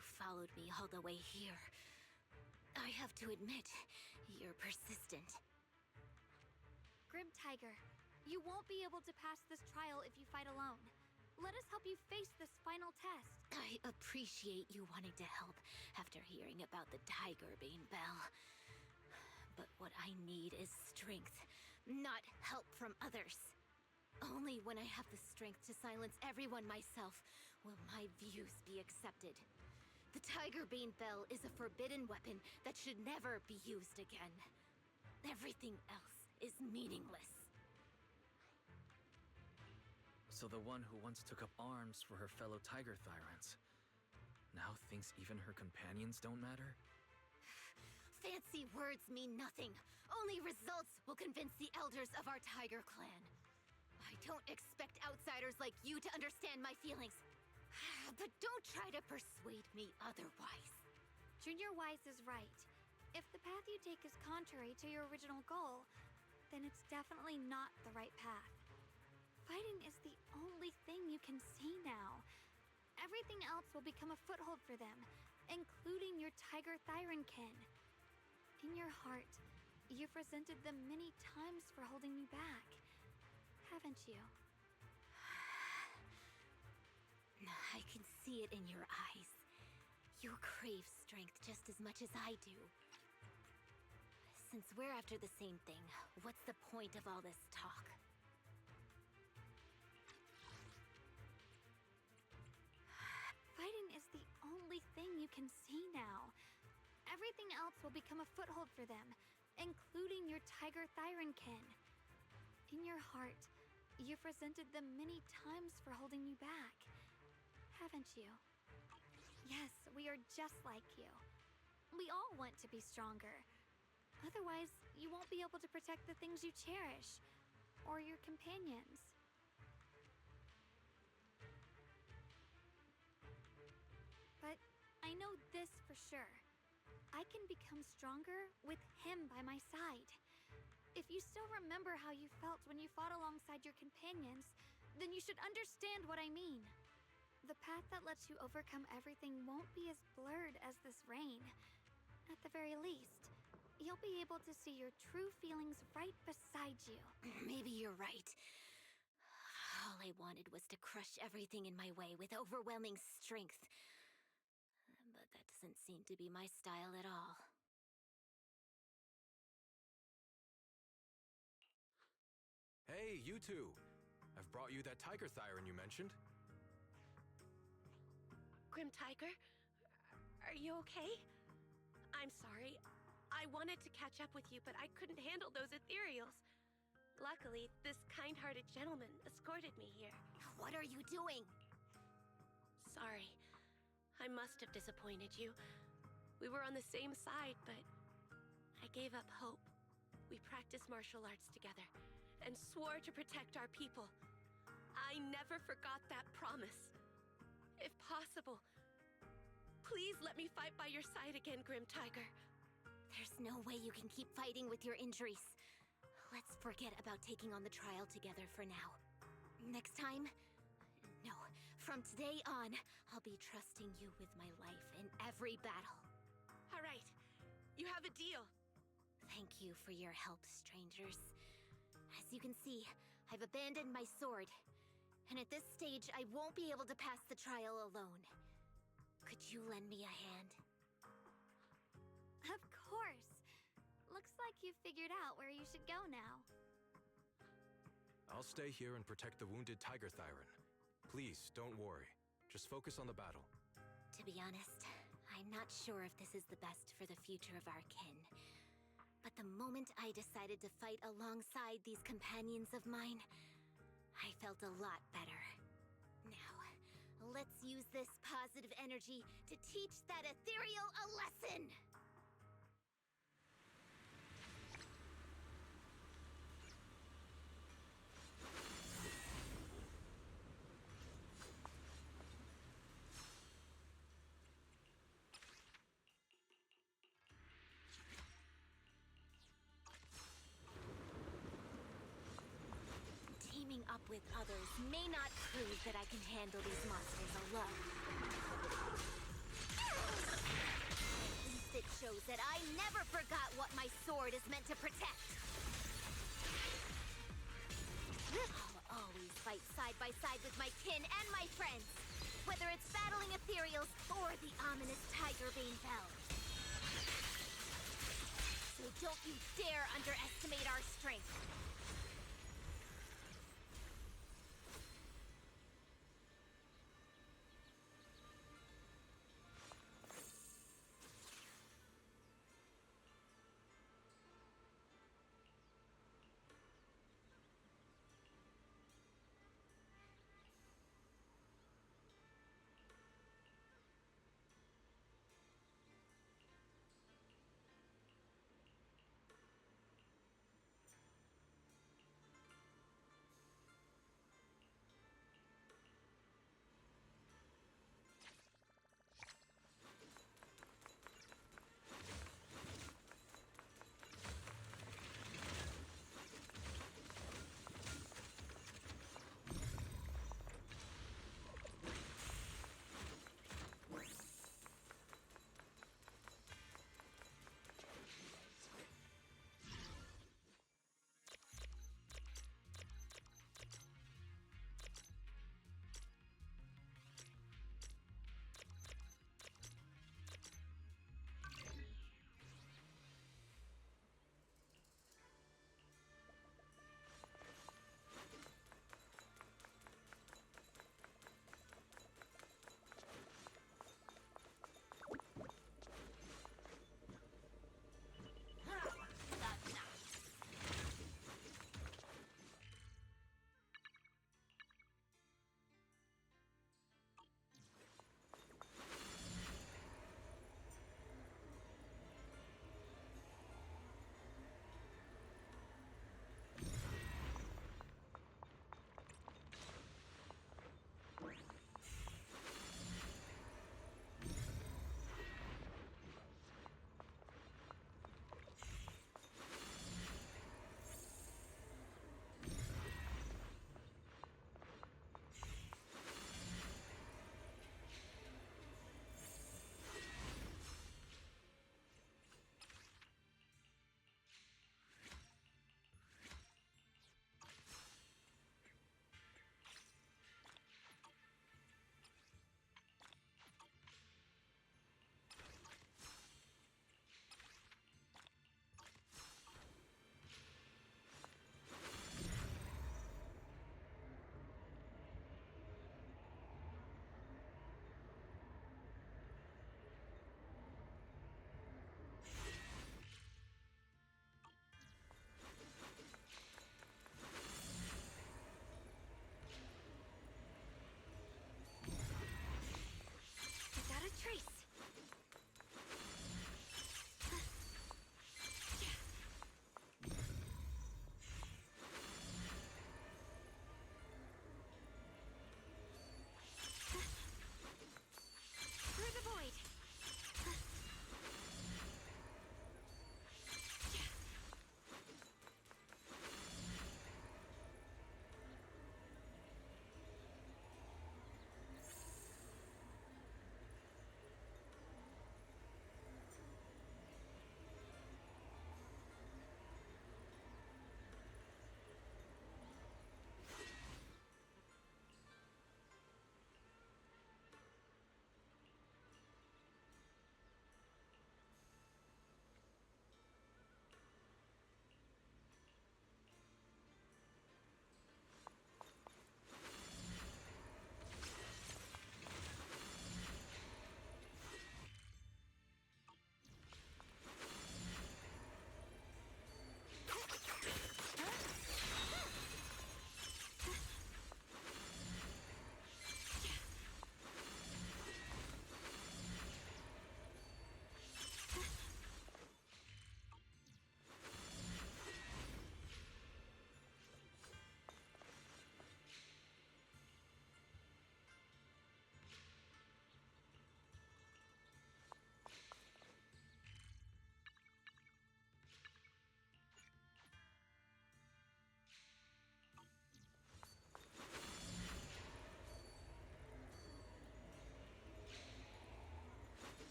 You followed me all the way here. I have to admit, you're persistent. Grim Tiger, you won't be able to pass this trial if you fight alone. Let us help you face this final test. I appreciate you wanting to help after hearing about the Tiger Bane Bell. But what I need is strength, not help from others. Only when I have the strength to silence everyone myself will my views be accepted. The Tiger Bane Bell is a forbidden weapon that should never be used again. Everything else is meaningless. So the one who once took up arms for her fellow Tiger Thyrants now thinks even her companions don't matter? Fancy words mean nothing. Only results will convince the elders of our Tiger clan. I don't expect outsiders like you to understand my feelings. But don't try to persuade me otherwise. Junior Wise is right. If the path you take is contrary to your original goal, then it's definitely not the right path. Fighting is the only thing you can see now. Everything else will become a foothold for them, including your Tiger Thyran kin. In your heart, you've resented them many times for holding you back, haven't you? I can see it in your eyes. You crave strength just as much as I do. Since we're after the same thing, what's the point of all this talk? Fighting is the only thing you can see now. Everything else will become a foothold for them, including your Tiger Thyran kin. In your heart, you've resented them many times for holding you back, haven't you? Yes, we are just like you. We all want to be stronger. Otherwise, you won't be able to protect the things you cherish, or your companions. But I know this for sure. I can become stronger with him by my side. If you still remember how you felt when you fought alongside your companions, then you should understand what I mean. The path that lets you overcome everything won't be as blurred as this rain. At the very least, you'll be able to see your true feelings right beside you. Maybe you're right. All I wanted was to crush everything in my way with overwhelming strength. But that doesn't seem to be my style at all. Hey, you two! I've brought you that Tiger Thyran you mentioned. Grim Tiger? Are you okay? I'm sorry. I wanted to catch up with you, but I couldn't handle those ethereals. Luckily, this kind-hearted gentleman escorted me here. What are you doing? Sorry. I must have disappointed you. We were on the same side, but I gave up hope. We practiced martial arts together and swore to protect our people. I never forgot that promise. If possible, please let me fight by your side again, Grim Tiger. There's no way you can keep fighting with your injuries. Let's forget about taking on the trial together for now. Next time? No. From today on, I'll be trusting you with my life in every battle. All right. You have a deal. Thank you for your help, strangers. As you can see, I've abandoned my sword. And at this stage, I won't be able to pass the trial alone. Could you lend me a hand? Of course. Looks like you've figured out where you should go now. I'll stay here and protect the wounded Tiger Thyran. Please, don't worry. Just focus on the battle. To be honest, I'm not sure if this is the best for the future of our kin. But the moment I decided to fight alongside these companions of mine, I felt a lot better. Now, let's use this positive energy to teach that ethereal a lesson! Teaming up with others may not prove that I can handle these monsters alone. shows that I never forgot what my sword is meant to protect. I'll always fight side by side with my kin and my friends, whether it's battling ethereals or the ominous Tigerbane Bell. So don't you dare underestimate our strength.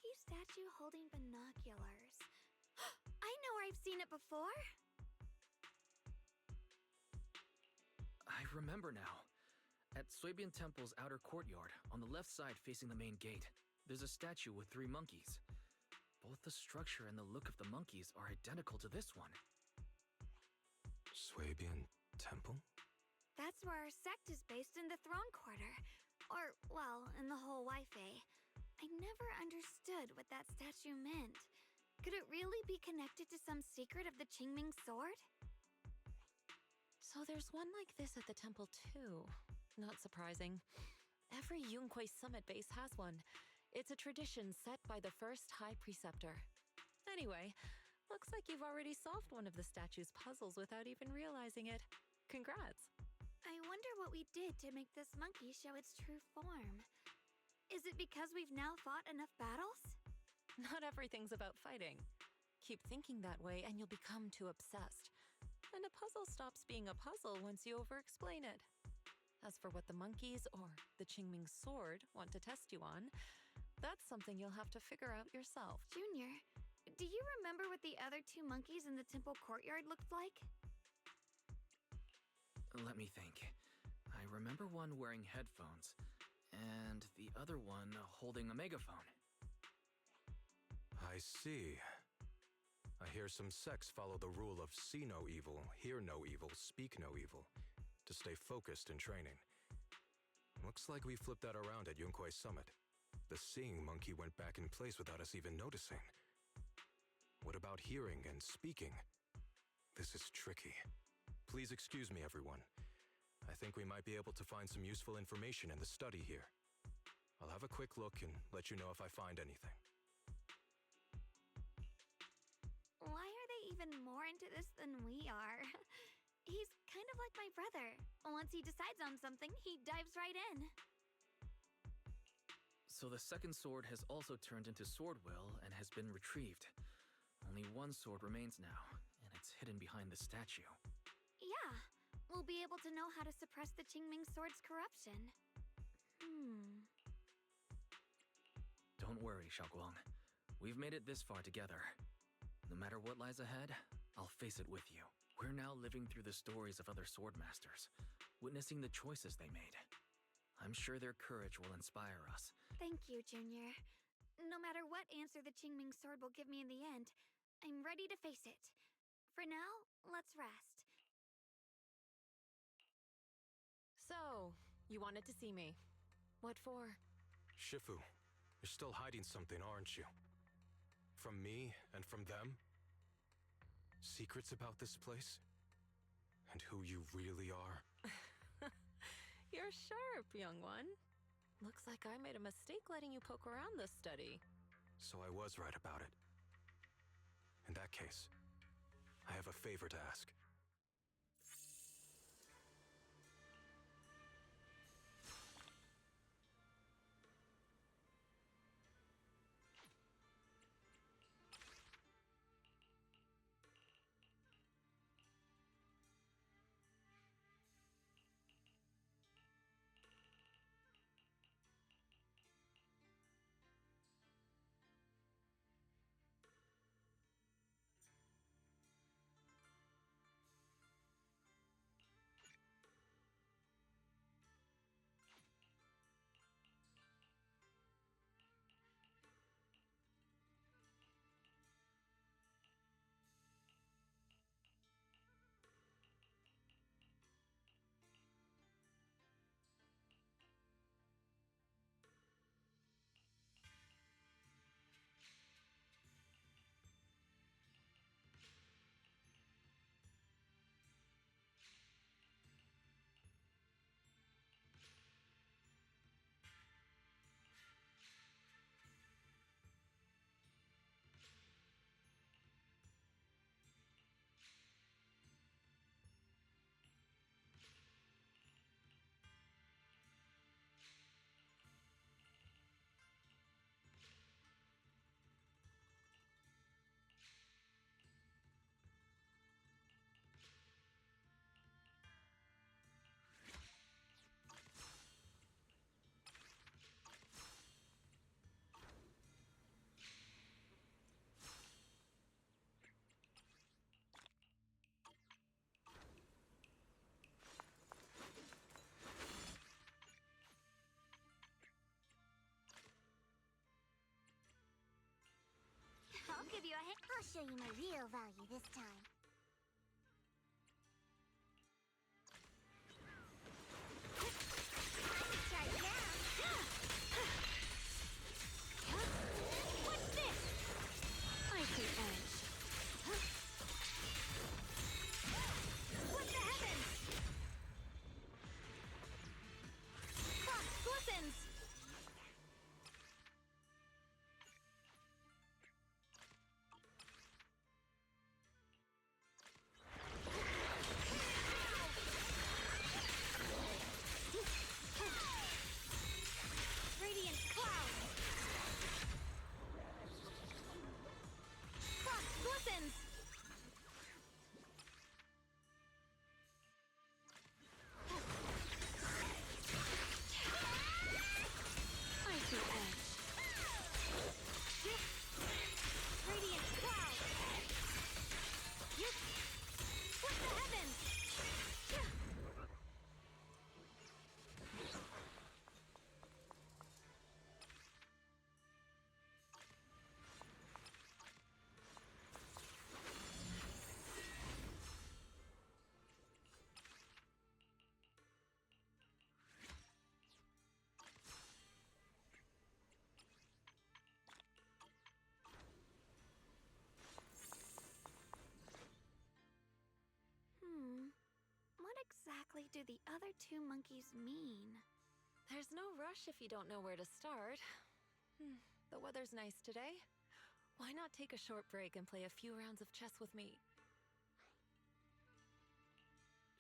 monkey statue holding binoculars. I know where I've seen it before. I remember now. At Suibian Temple's outer courtyard, on the left side facing the main gate, there's a statue with 3 monkeys. Both the structure and the look of the monkeys are identical to this one. Suibian Temple? That's where our sect is based, in the Throne Quarter. Or, well, in the whole Wi-Fi. I never understood what that statue meant. Could it really be connected to some secret of the Qingming sword? So there's one like this at the temple too. Not surprising. Every Yunquei Summit base has one. It's a tradition set by the first High Preceptor. Anyway, looks like you've already solved one of the statue's puzzles without even realizing it. Congrats. I wonder what we did to make this monkey show its true form. Is it because we've now fought enough battles? Not everything's about fighting. Keep thinking that way and you'll become too obsessed. And a puzzle stops being a puzzle once you over-explain it. As for what the monkeys or the Qingming sword want to test you on, that's something you'll have to figure out yourself. Junior, do you remember what the other 2 monkeys in the temple courtyard looked like? Let me think. I remember one wearing headphones, and the other one holding a megaphone. I see. I hear some sects follow the rule of see no evil, hear no evil, speak no evil, to stay focused in training. Looks like we flipped that around at Yunquei Summit. The seeing monkey went back in place without us even noticing. What about hearing and speaking? This is tricky. Please excuse me, everyone. I think we might be able to find some useful information in the study here. I'll have a quick look and let you know if I find anything. Why are they even more into this than we are? He's kind of like my brother. Once he decides on something, he dives right in. So the second sword has also turned into Swordwill and has been retrieved. Only one sword remains now, and it's hidden behind the statue. Yeah, we'll be able to know how to suppress the Qingming sword's corruption. Don't worry, Xiaoguang. We've made it this far together. No matter what lies ahead, I'll face it with you. We're now living through the stories of other swordmasters, witnessing the choices they made. I'm sure their courage will inspire us. Thank you, Junior. No matter what answer the Qingming sword will give me in the end, I'm ready to face it. For now, let's rest. So, you wanted to see me. What for? Shifu, you're still hiding something, aren't you? From me and from them? Secrets about this place? And who you really are? You're sharp, young one. Looks like I made a mistake letting you poke around this study. So I was right about it. In that case, I have a favor to ask. give you a hint. I'll show you my real value this time. Right now. What's this? Icy Edge. Split the heavens! Fox glistens! Radiant cloud! Fox glistens! Icy Edge. Radiant cloud! Split the heavens! What exactly do the other two monkeys mean? There's no rush if you don't know where to start. The weather's nice today. Why not take a short break and play a few rounds of chess with me?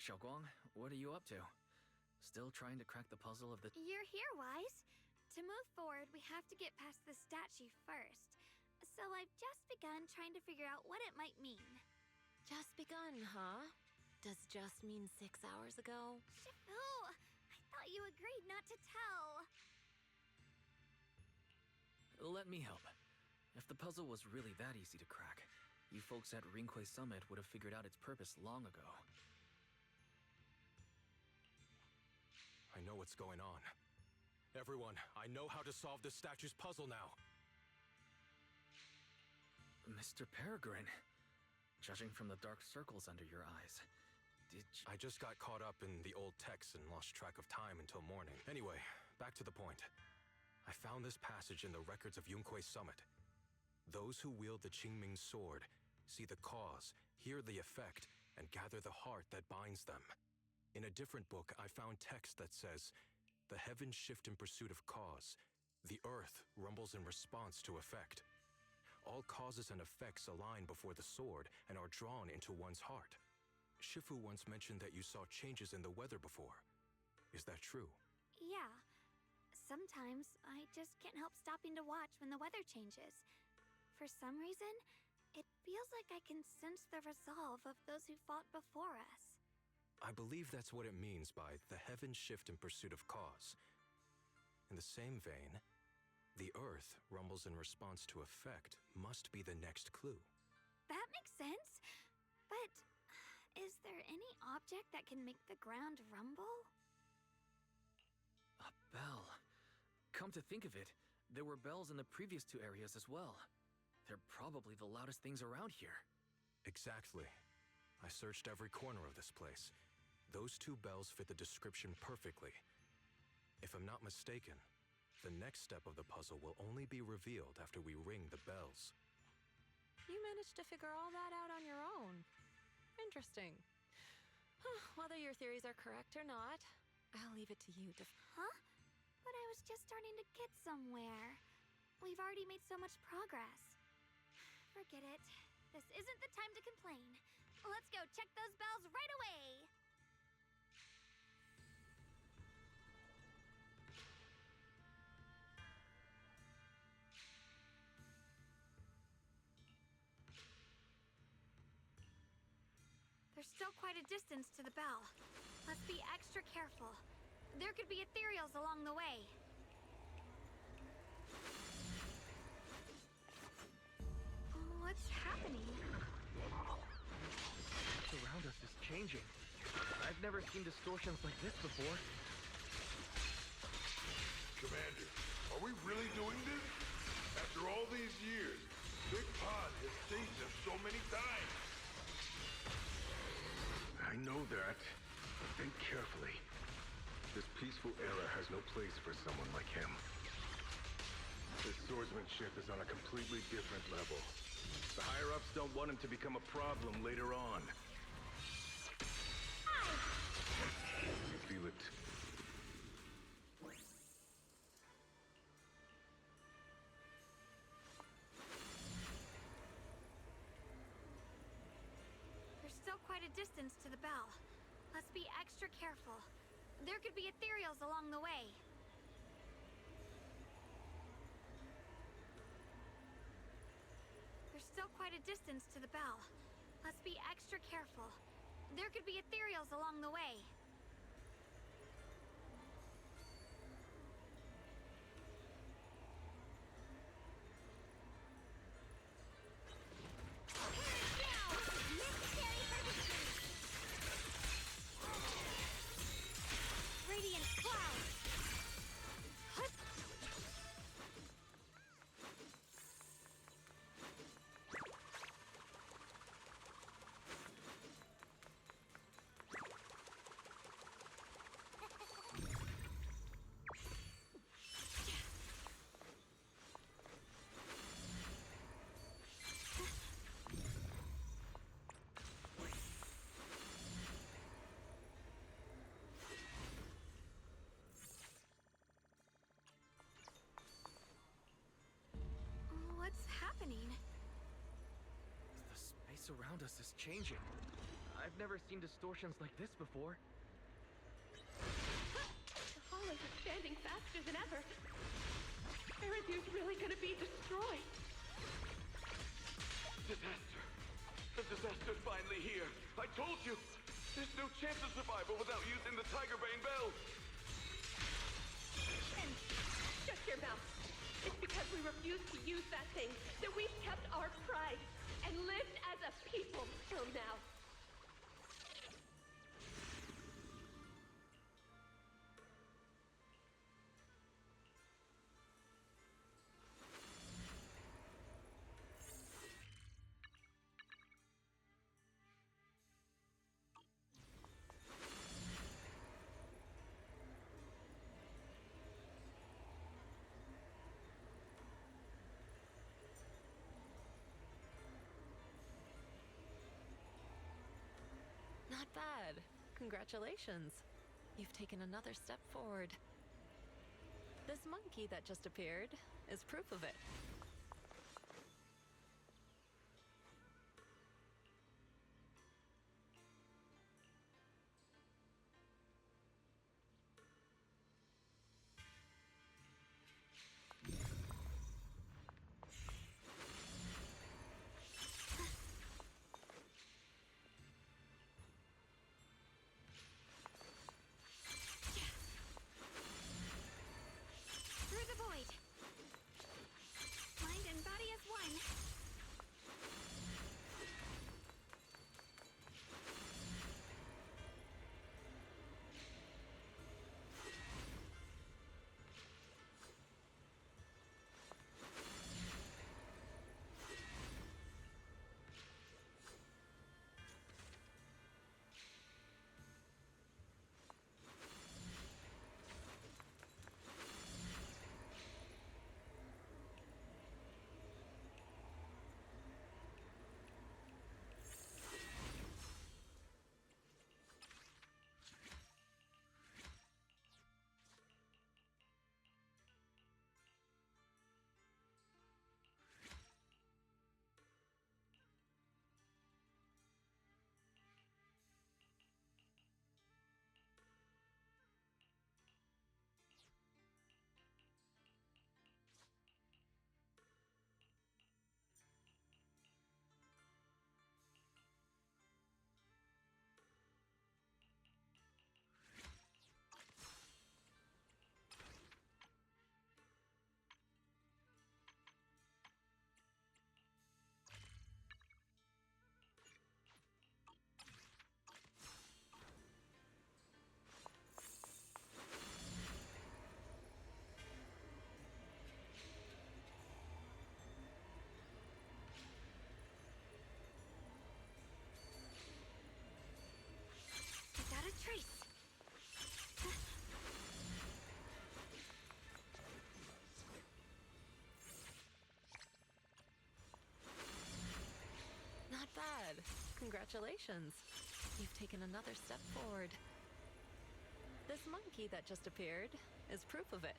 Xiaoguang, what are you up to? Still trying to crack the puzzle of the... You're here, Wise. To move forward, we have to get past the statue first. So I've just begun trying to figure out what it might mean. Just begun, huh? Does just mean 6 hours ago? Shifu! I thought you agreed not to tell. Let me help. If the puzzle was really that easy to crack, you folks at Ringquay Summit would have figured out its purpose long ago. I know what's going on. Everyone, I know how to solve this statue's puzzle now. Mr. Peregrine, judging from the dark circles under your eyes, did you... I just got caught up in the old texts and lost track of time until morning. Anyway, back to the point. I found this passage in the records of Yunquay Summit. Those who wield the Qingming sword see the cause, hear the effect, and gather the heart that binds them. In a different book, I found text that says, "The heavens shift in pursuit of cause. The earth rumbles in response to effect. All causes and effects align before the sword and are drawn into one's heart." Shifu once mentioned that you saw changes in the weather before. Is that true? Yeah. Sometimes I just can't help stopping to watch when the weather changes. For some reason, it feels like I can sense the resolve of those who fought before us. I believe that's what it means by the heavens shift in pursuit of cause. In the same vein, the earth rumbles in response to effect must be the next clue. That makes sense. But is there any object that can make the ground rumble? A bell. Come to think of it, there were bells in the previous two areas as well. They're probably the loudest things around here. Exactly. I searched every corner of this place. Those two bells fit the description perfectly. If I'm not mistaken, the next step of the puzzle will only be revealed after we ring the bells. You managed to figure all that out on your own. Interesting. Whether your theories are correct or not, I'll leave it to you to... Huh? But I was just starting to get somewhere. We've already made so much progress. Forget it. This isn't the time to complain. Let's go check those bells right away! There's still quite a distance to the bell. Let's be extra careful. There could be ethereals along the way. What's happening? What's around us is changing. I've never seen distortions like this before. Commander, are we really doing this? After all these years, Big Pond has saved us so many times. I know that, but think carefully. This peaceful era has no place for someone like him. His swordsmanship is on a completely different level. The higher-ups don't want him to become a problem later on. You feel it? There's still quite a distance to the bell. Let's be extra careful. There could be ethereals along the way. There's still quite a distance to the bell. Let's be extra careful. There could be ethereals along the way. Radiant cloud! Hup! What's happening? The space around us is changing. I've never seen distortions like this before. The hall is expanding faster than ever. Erethu's really gonna be destroyed. Disaster! The disaster's finally here! I told you! There's no chance of survival without using the Tiger Bane Bell! And shut your mouth. It's because we refused to use that thing that we've kept our pride and lived as a people till now. Not bad. Congratulations. You've taken another step forward. This monkey that just appeared is proof of it. Through the void! Congratulations. You've taken another step forward. This monkey that just appeared is proof of it.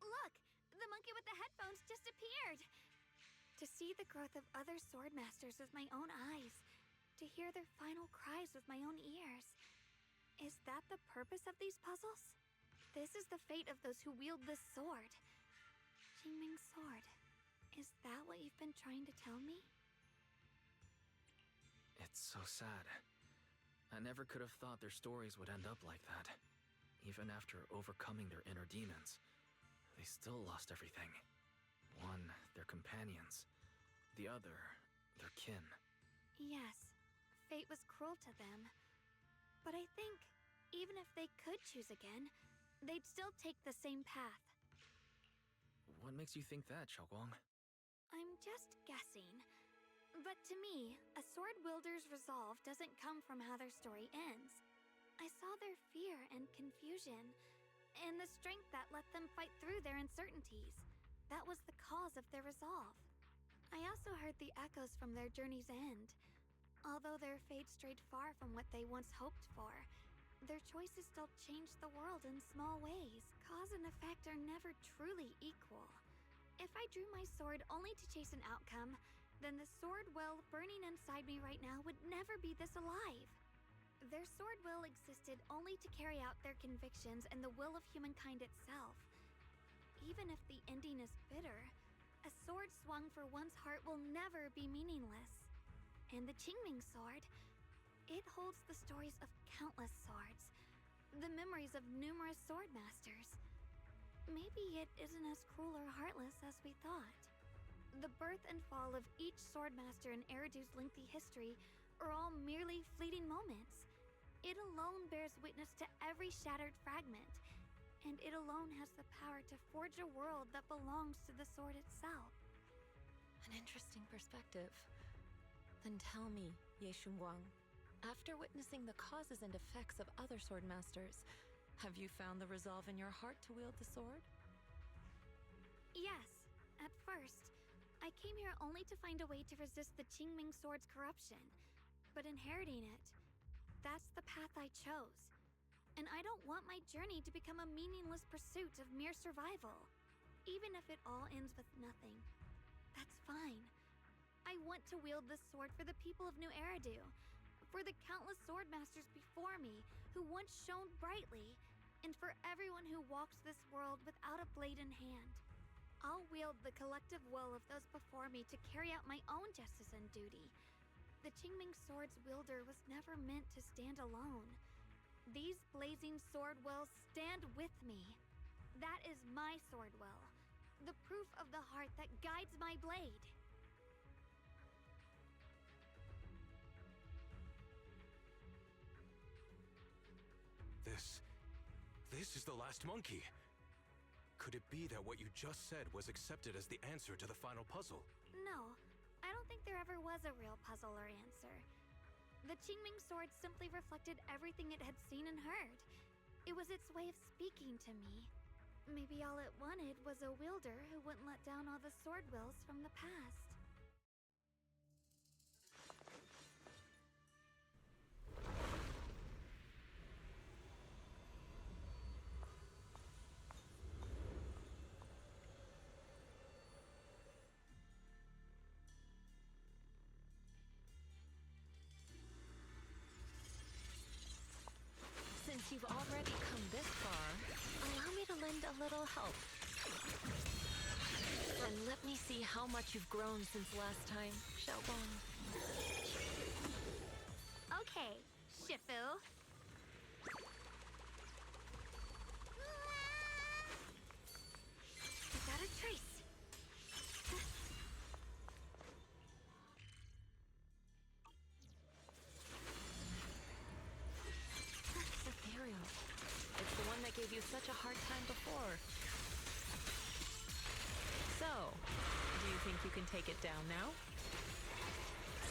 Look! The monkey with the headphones just appeared! To see the growth of other sword masters with my own eyes, to hear their final cries with my own ears. Is that the purpose of these puzzles? This is the fate of those who wield this sword. Qingming's sword. Is that what you've been trying to tell me? It's so sad. I never could have thought their stories would end up like that. Even after overcoming their inner demons, they still lost everything. One, their companions. The other, their kin. Yes, fate was cruel to them. But I think, even if they could choose again, they'd still take the same path. What makes you think that, Xiaoguang? I'm just guessing. But to me, a sword wielder's resolve doesn't come from how their story ends. I saw their fear and confusion, and the strength that let them fight through their uncertainties. That was the cause of their resolve. I also heard the echoes from their journey's end. Although their fate strayed far from what they once hoped for, their choices still changed the world in small ways. Cause and effect are never truly equal. If I drew my sword only to chase an outcome, then the sword will burning inside me right now would never be this alive. Their sword will existed only to carry out their convictions and the will of humankind itself. Even if the ending is bitter, a sword swung for one's heart will never be meaningless. And the Qingming sword, it holds the stories of countless swords, the memories of numerous sword masters. Maybe it isn't as cruel or heartless as we thought. The birth and fall of each sword master in Eridu's lengthy history are all merely fleeting moments. It alone bears witness to every shattered fragment, and it alone has the power to forge a world that belongs to the sword itself. An interesting perspective. Then tell me, Ye Shunguang, after witnessing the causes and effects of other sword masters, have you found the resolve in your heart to wield the sword? Yes, at first. I came here only to find a way to resist the Qingming sword's corruption. But inheriting it, that's the path I chose. And I don't want my journey to become a meaningless pursuit of mere survival. Even if it all ends with nothing. That's fine. I want to wield this sword for the people of New Eridu, for the countless sword masters before me who once shone brightly, and for everyone who walks this world without a blade in hand. I'll wield the collective will of those before me to carry out my own justice and duty. The Qingming sword's wielder was never meant to stand alone. These blazing sword wills stand with me. That is my sword will, the proof of the heart that guides my blade. This is the last monkey. Could it be that what you just said was accepted as the answer to the final puzzle? No, I don't think there ever was a real puzzle or answer. The Qingming sword simply reflected everything it had seen and heard. It was its way of speaking to me. Maybe all it wanted was a wielder who wouldn't let down all the sword wills from the past. a little help. And let me see how much you've grown since last time, Xiaobang. Okay, Shifu. We got a trace. It's ethereal. It's the one that gave you such a hard time before. So, do you think you can take it down now?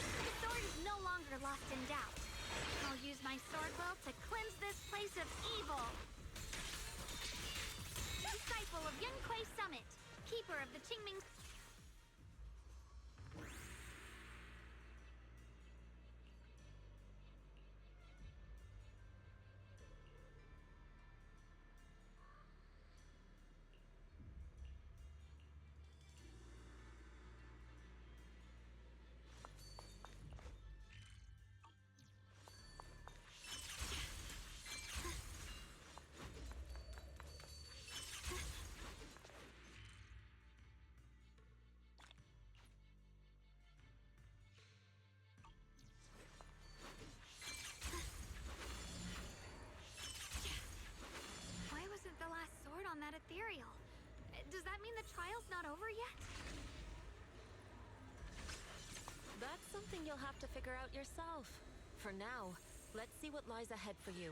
The sword is no longer lost in doubt. I'll use my sword will to cleanse this place of evil. Disciple of Yunquei Summit, keeper of the Qingming. Why wasn't the last sword on that ethereal? Does that mean the trial's not over yet? That's something you'll have to figure out yourself. For now, let's see what lies ahead for you.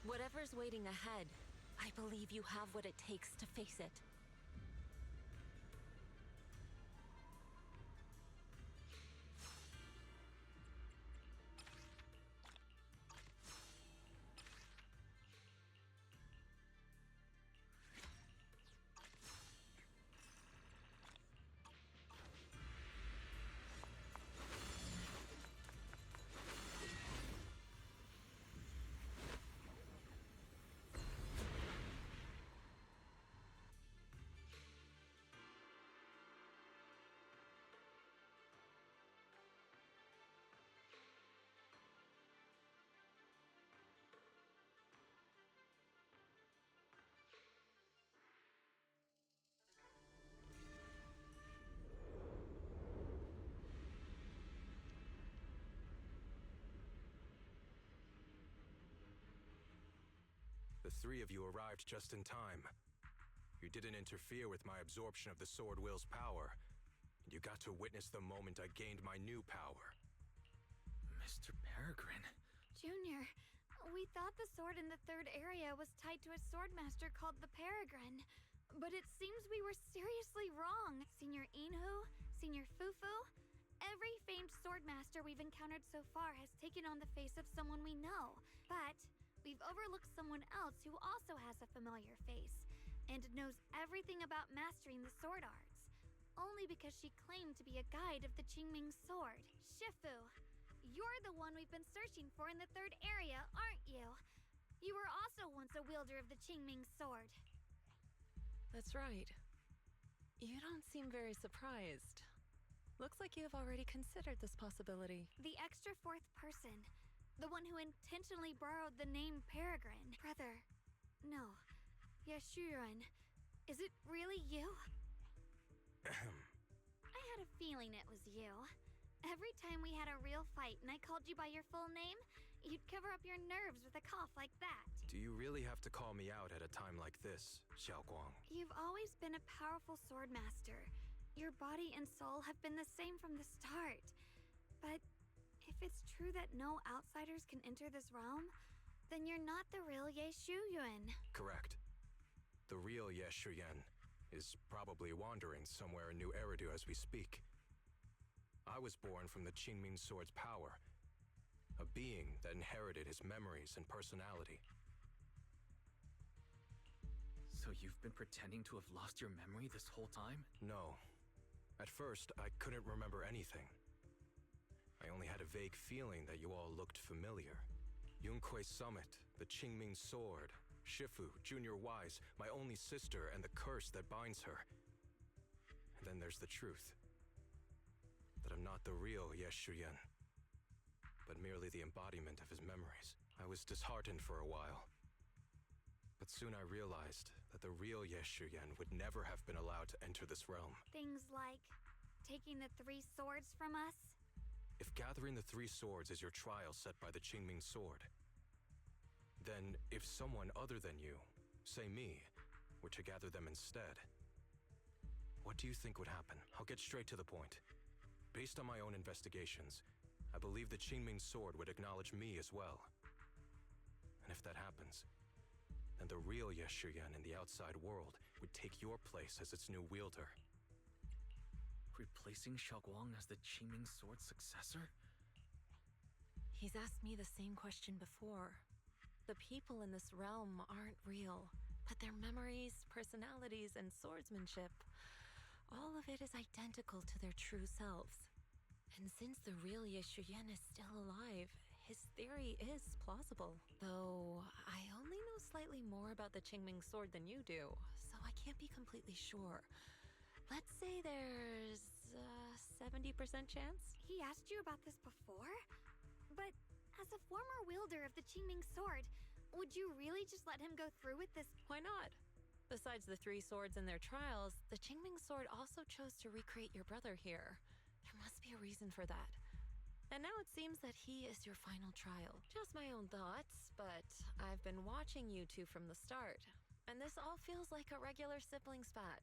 Whatever's waiting ahead, I believe you have what it takes to face it. The three of you arrived just in time. You didn't interfere with my absorption of the Sword Will's power, and you got to witness the moment I gained my new power. Mr. Peregrine. Junior, we thought the sword in the third area was tied to a swordmaster called the Peregrine. But it seems we were seriously wrong. Senior Inhu, Senior Fufu, every famed swordmaster we've encountered so far has taken on the face of someone we know. But we've overlooked someone else who also has a familiar face and knows everything about mastering the sword arts, only because she claimed to be a guide of the Qingming sword. Shifu, you're the one we've been searching for in the third area, aren't you? You were also once a wielder of the Qingming sword. That's right. You don't seem very surprised. Looks like you have already considered this possibility. The extra fourth person. The one who intentionally borrowed the name Peregrine. Brother, no. Yashuren, is it really you? I had a feeling it was you. Every time we had a real fight and I called you by your full name, you'd cover up your nerves with a cough like that. Do you really have to call me out at a time like this, Xiaoguang? You've always been a powerful swordmaster. Your body and soul have been the same from the start. But if it's true that no outsiders can enter this realm, then you're not the real Ye Shuyuan. Correct. The real Ye Shuyan is probably wandering somewhere in New Eridu as we speak. I was born from the Qingming sword's power, a being that inherited his memories and personality. So you've been pretending to have lost your memory this whole time? No. At first, I couldn't remember anything. I only had a vague feeling that you all looked familiar. Yunquei Summit, the Qingming sword, Shifu, Junior Wise, my only sister, and the curse that binds her. And then there's the truth. That I'm not the real Ye Shuyan, but merely the embodiment of his memories. I was disheartened for a while, But soon I realized that the real Yeshuyen would never have been allowed to enter this realm. Things like taking the 3 swords from us? If gathering the 3 swords is your trial set by the Qingming sword, then if someone other than you, say me, were to gather them instead, what do you think would happen? I'll get straight to the point. Based on my own investigations, I believe the Qingming sword would acknowledge me as well. And if that happens, then the real Yeshuyen in the outside world would take your place as its new wielder. Replacing Xiaoguang as the Qingming sword's successor? He's asked me the same question before. The people in this realm aren't real, but their memories, personalities, and swordsmanship, all of it is identical to their true selves. And since the real Yeshuyen is still alive, his theory is plausible. Though I only know slightly more about the Qingming sword than you do, so I can't be completely sure. Let's say there's a 70% chance? He asked you about this before? But as a former wielder of the Qingming sword, would you really just let him go through with this? Why not? Besides the 3 swords and their trials, the Qingming sword also chose to recreate your brother here. There must be a reason for that. And now it seems that he is your final trial. Just my own thoughts, but I've been watching you two from the start, and this all feels like a regular sibling spat.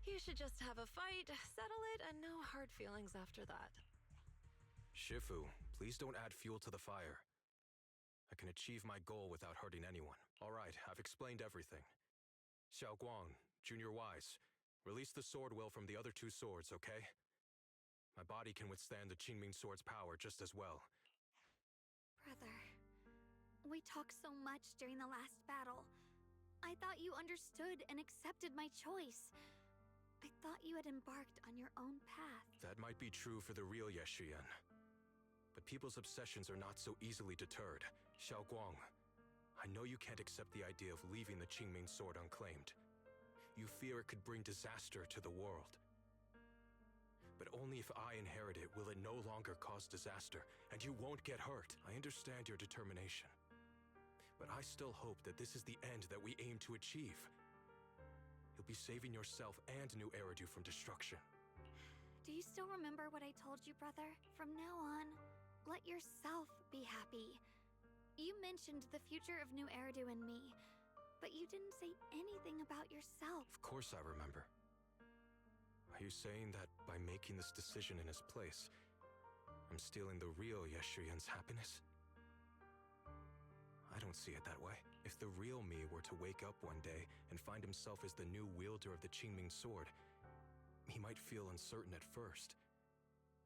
You should just have a fight, settle it, and no hard feelings after that. Shifu, please don't add fuel to the fire. I can achieve my goal without hurting anyone. All right, I've explained everything. Xiaoguang, Junior Wise, release the sword will from the other 2 swords, okay? My body can withstand the Qingming sword's power just as well. Brother, we talked so much during the last battle. I thought you understood and accepted my choice. I thought you had embarked on your own path. That might be true for the real Yeshuyen. But people's obsessions are not so easily deterred. Xiaoguang, I know you can't accept the idea of leaving the Qingming sword unclaimed. You fear it could bring disaster to the world. But only if I inherit it will it no longer cause disaster, and you won't get hurt. I understand your determination. But I still hope that this is the end that we aim to achieve. You'll be saving yourself and New Eridu from destruction. Do you still remember what I told you, brother? From now on, let yourself be happy. You mentioned the future of New Eridu and me, but you didn't say anything about yourself. Of course I remember. Are you saying that by making this decision in his place, I'm stealing the real Yeshuyen's happiness? I don't see it that way. If the real me were to wake up one day and find himself as the new wielder of the Qingming sword, he might feel uncertain at first.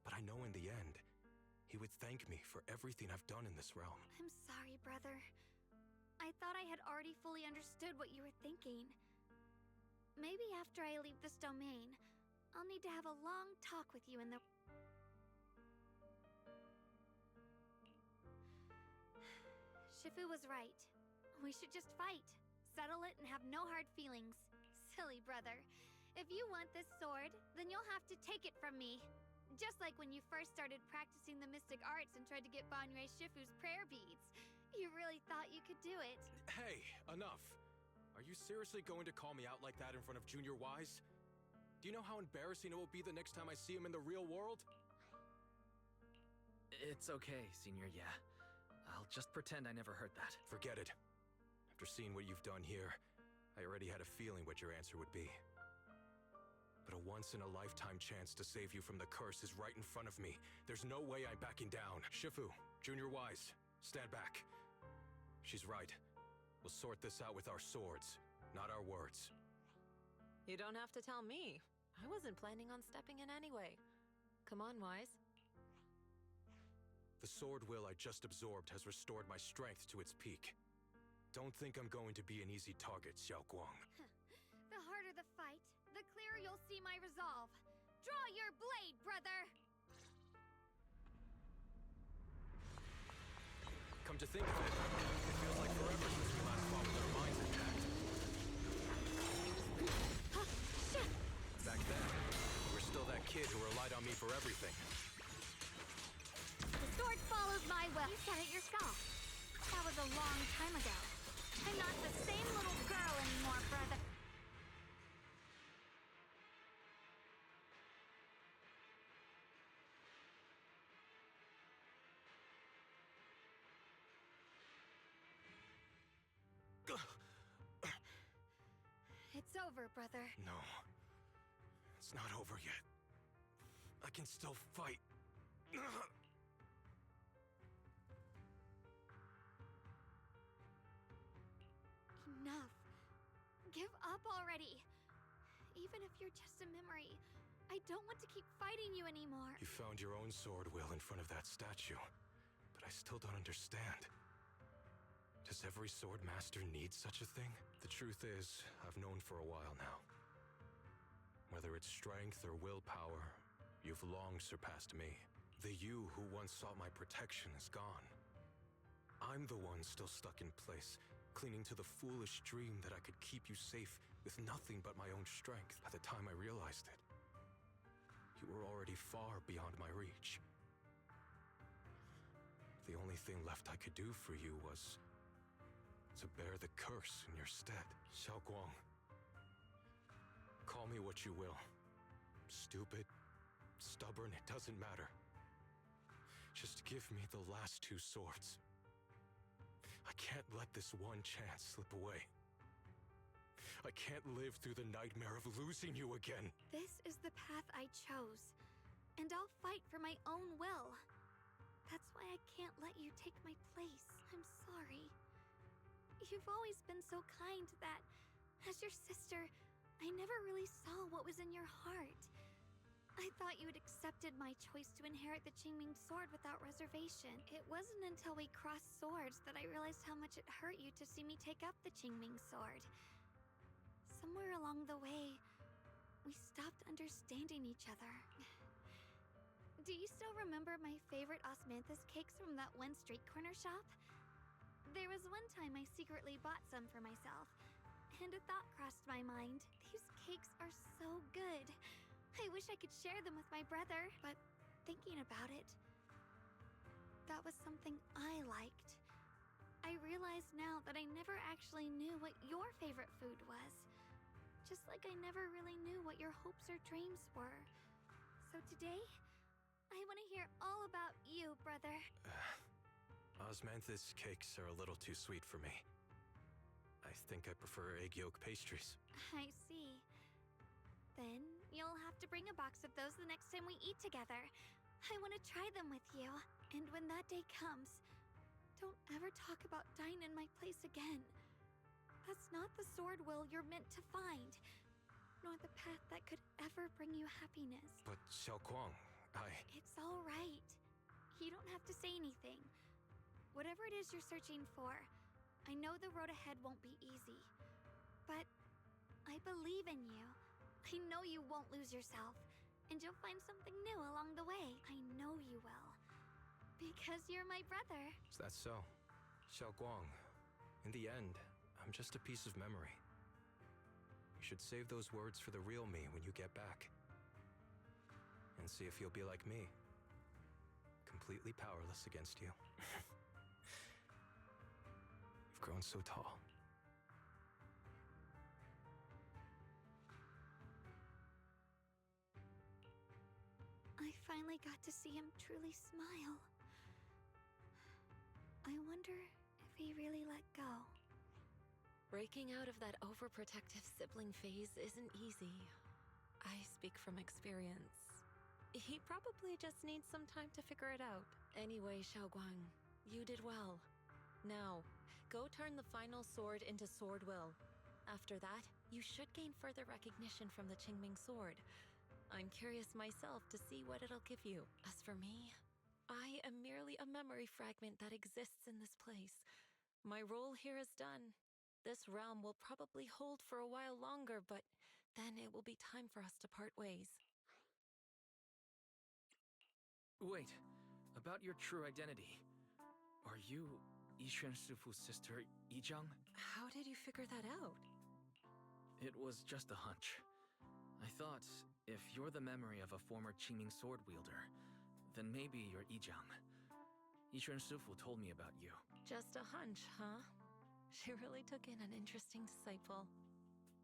But I know in the end, he would thank me for everything I've done in this realm. I'm sorry, brother. I thought I had already fully understood what you were thinking. Maybe after I leave this domain, I'll need to have a long talk with you in the... Shifu was right. We should just fight, settle it, and have no hard feelings. Silly brother. If you want this sword, then you'll have to take it from me. Just like when you first started practicing the mystic arts and tried to get Banrei Shifu's prayer beads. You really thought you could do it. Hey, enough. Are you seriously going to call me out like that in front of Junior Wise? Do you know how embarrassing it will be the next time I see him in the real world? It's okay, Senior, yeah. I'll just pretend I never heard that. Forget it. After seeing what you've done here, I already had a feeling what your answer would be. But a once-in-a-lifetime chance to save you from the curse is right in front of me. There's no way I'm backing down. Shifu, Junior Wise, stand back. She's right. We'll sort this out with our swords, not our words. You don't have to tell me. I wasn't planning on stepping in anyway. Come on, Wise. The sword will I just absorbed has restored my strength to its peak. Don't think I'm going to be an easy target, Xiaoguang. The harder the fight, the clearer you'll see my resolve. Draw your blade, brother! Come to think of it, it feels like forever since we last fought with our minds intact. Back then, you were still that kid who relied on me for everything. The sword follows my will. You said it yourself. That was a long time ago. I'm not the same little girl anymore, brother. It's over, brother. No. It's not over yet. I can still fight. Enough. Give up already. Even if you're just a memory, I don't want to keep fighting you anymore. You found your own sword, Will, in front of that statue. But I still don't understand. Does every sword master need such a thing? The truth is, I've known for a while now. Whether it's strength or willpower, you've long surpassed me. The you who once sought my protection is gone. I'm the one still stuck in place, clinging to the foolish dream that I could keep you safe with nothing but my own strength. By the time I realized it, you were already far beyond my reach. The only thing left I could do for you was to bear the curse in your stead. Xiaoguang, call me what you will. Stupid, stubborn, it doesn't matter. Just give me the last 2 swords. I can't let this one chance slip away. I can't live through the nightmare of losing you again. This is the path I chose, and I'll fight for my own will. That's why I can't let you take my place. I'm sorry. You've always been so kind that, as your sister, I never really saw what was in your heart. I thought you had accepted my choice to inherit the Qingming sword without reservation. It wasn't until we crossed swords that I realized how much it hurt you to see me take up the Qingming sword. Somewhere along the way, we stopped understanding each other. Do you still remember my favorite osmanthus cakes from that one street corner shop? There was one time I secretly bought some for myself, and a thought crossed my mind. These cakes are so good. I wish I could share them with my brother, but thinking about it, that was something I liked. I realize now that I never actually knew what your favorite food was. Just like I never really knew what your hopes or dreams were. So today, I want to hear all about you, brother. Osmanthus cakes are a little too sweet for me. I think I prefer egg yolk pastries. I see. Then you'll have to bring a box of those the next time we eat together. I want to try them with you. And when that day comes, don't ever talk about dying in my place again. That's not the sword will you're meant to find, nor the path that could ever bring you happiness. But Xiaoguang, It's all right. You don't have to say anything. Whatever it is you're searching for, I know the road ahead won't be easy. But I believe in you. I know you won't lose yourself, and you'll find something new along the way. I know you will. Because you're my brother. Is that so? Xiaoguang, in the end, I'm just a piece of memory. You should save those words for the real me when you get back. And see if you'll be like me. Completely powerless against you. You've grown so tall. I finally got to see him truly smile. I wonder if he really let go. Breaking out of that overprotective sibling phase isn't easy. I speak from experience. He probably just needs some time to figure it out. Anyway, Xiaoguang, you did well. Now, go turn the final sword into sword will. After that, you should gain further recognition from the Qingming sword. I'm curious myself to see what it'll give you. As for me, I am merely a memory fragment that exists in this place. My role here is done. This realm will probably hold for a while longer, but then it will be time for us to part ways. Wait, about your true identity. Are you Yixuan Sifu's sister, Yizhang? How did you figure that out? It was just a hunch. I thought, if you're the memory of a former Qingming sword wielder, then maybe you're Yizhang. Yixuan Sifu told me about you. Just a hunch, huh? She really took in an interesting disciple.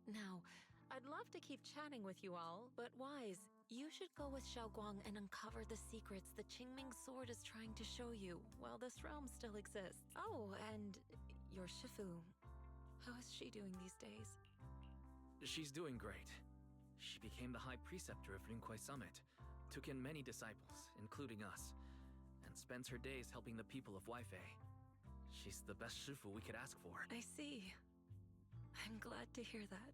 Now, I'd love to keep chatting with you all, but Wise, you should go with Xiaoguang and uncover the secrets the Qingming sword is trying to show you while this realm still exists. Oh, and your Shifu. How is she doing these days? She's doing great. She became the High Preceptor of Rinquai Summit, took in many disciples, including us, and spends her days helping the people of Weifei. She's the best Shifu we could ask for. I see. I'm glad to hear that.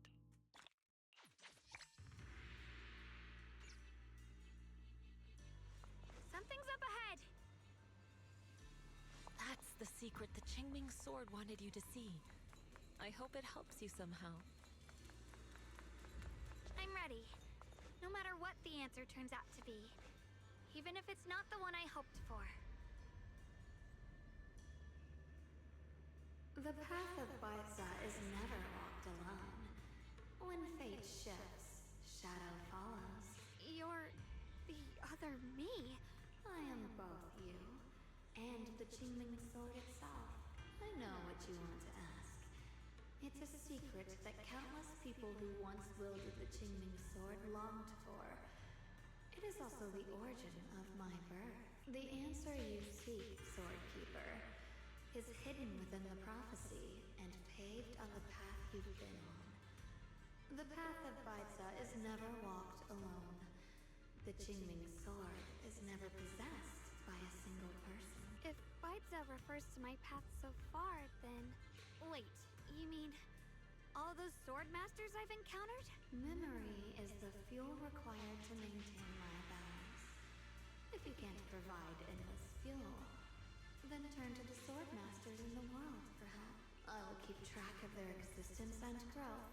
Something's up ahead! That's the secret the Qingming sword wanted you to see. I hope it helps you somehow. I'm ready. No matter what the answer turns out to be. Even if it's not the one I hoped for. The path of Baiza is never walked alone. When fate shifts, shadow follows. You're the other me. I am both you and the Qingming sword itself. I know what you want to ask. It's a secret that countless people who once wielded the Qingming sword longed for. It is also the origin of my birth. The answer you seek, Swordkeeper, is hidden within the prophecy and paved on the path you've been on. The path of Baiza is never walked alone. The Qingming sword is never possessed by a single person. If Baiza refers to my path so far, then... Wait, you mean... all those sword masters I've encountered? Memory is the fuel required to maintain my balance. If you can't provide endless fuel, then turn to the sword masters in the world for help. I will keep track of their existence and growth,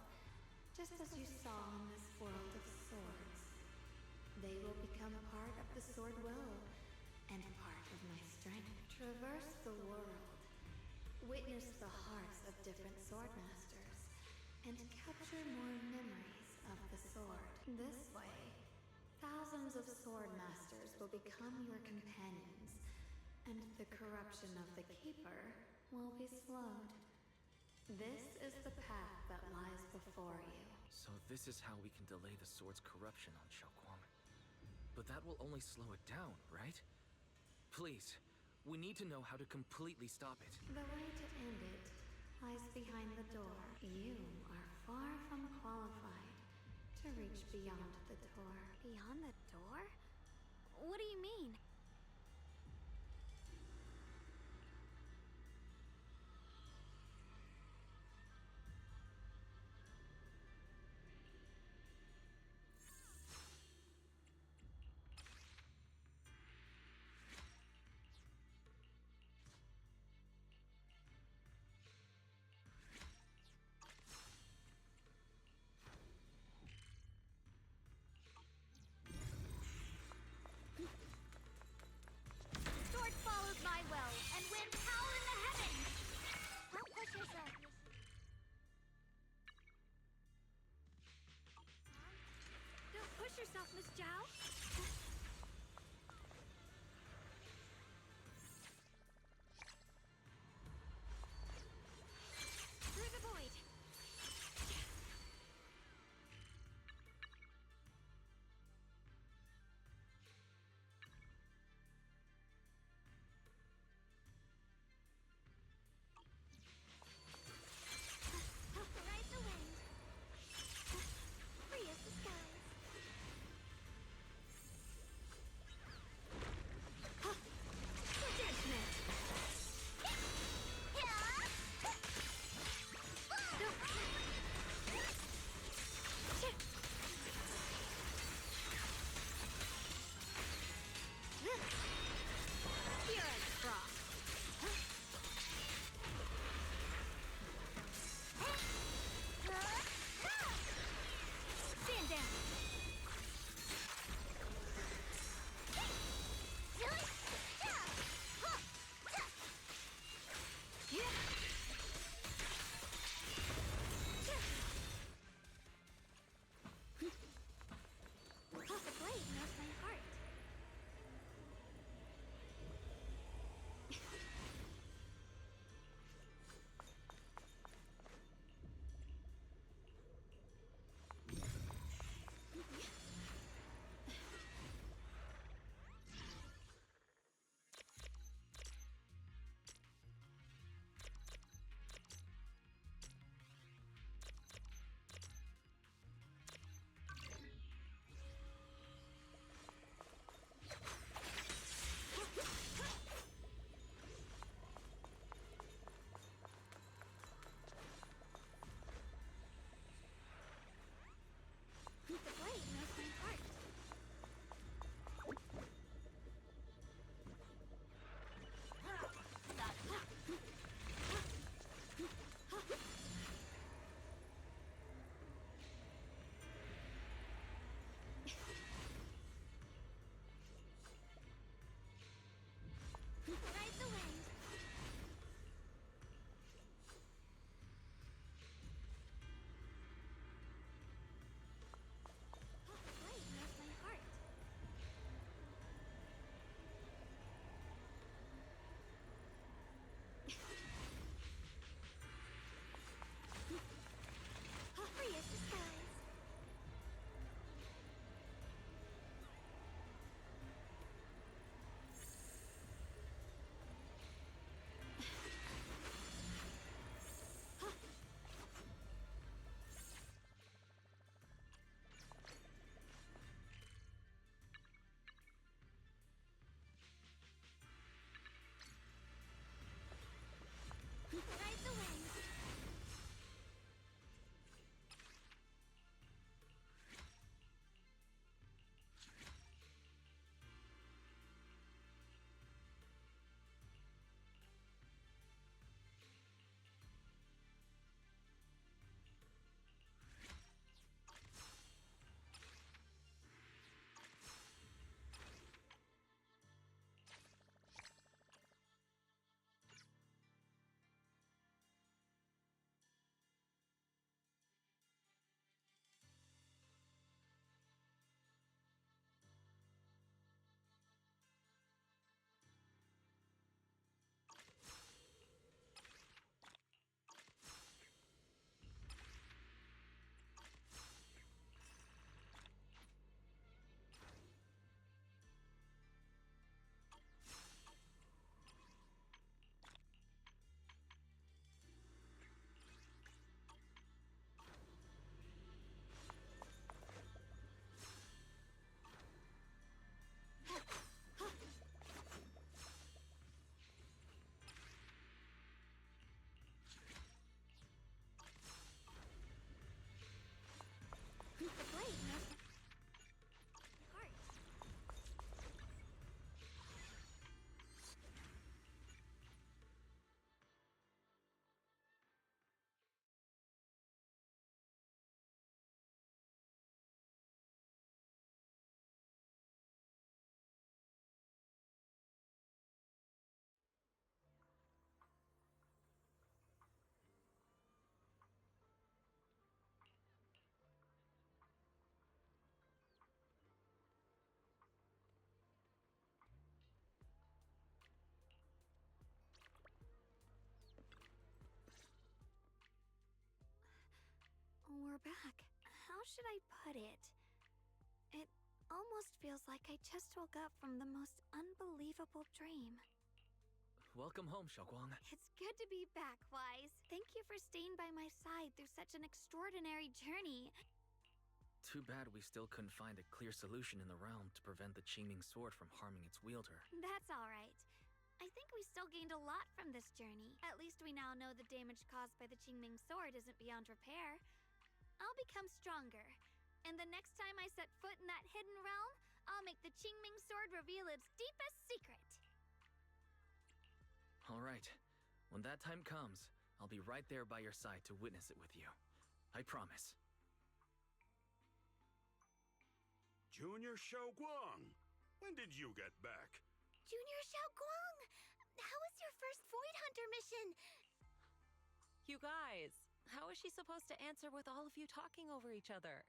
just as you saw in this world of swords. They will become part of the sword will, and part of my strength. Traverse the world, witness the hearts of different sword masters, and capture more memories of the sword. This way, thousands of sword masters will become your companions, and the corruption of the Keeper will be slowed. This is the path that lies before you. So this is how we can delay the sword's corruption on Xiaoguang. But that will only slow it down, right? Please, we need to know how to completely stop it. The way to end it lies behind the door. You are far from qualified to reach beyond the door. Beyond the door? What do you mean? you're back. How should I put it? It almost feels like I just woke up from the most unbelievable dream. Welcome home, Xiaoguang. It's good to be back, Wise. Thank you for staying by my side through such an extraordinary journey. Too bad we still couldn't find a clear solution in the realm to prevent the Qingming sword from harming its wielder. That's alright. I think we still gained a lot from this journey. At least we now know the damage caused by the Qingming sword isn't beyond repair. I'll become stronger. And the next time I set foot in that hidden realm, I'll make the Qingming sword reveal its deepest secret. Alright. When that time comes, I'll be right there by your side to witness it with you. I promise. Junior Xiaoguang, when did you get back? Junior Xiaoguang, how was your first Void Hunter mission? You guys, how is she supposed to answer with all of you talking over each other?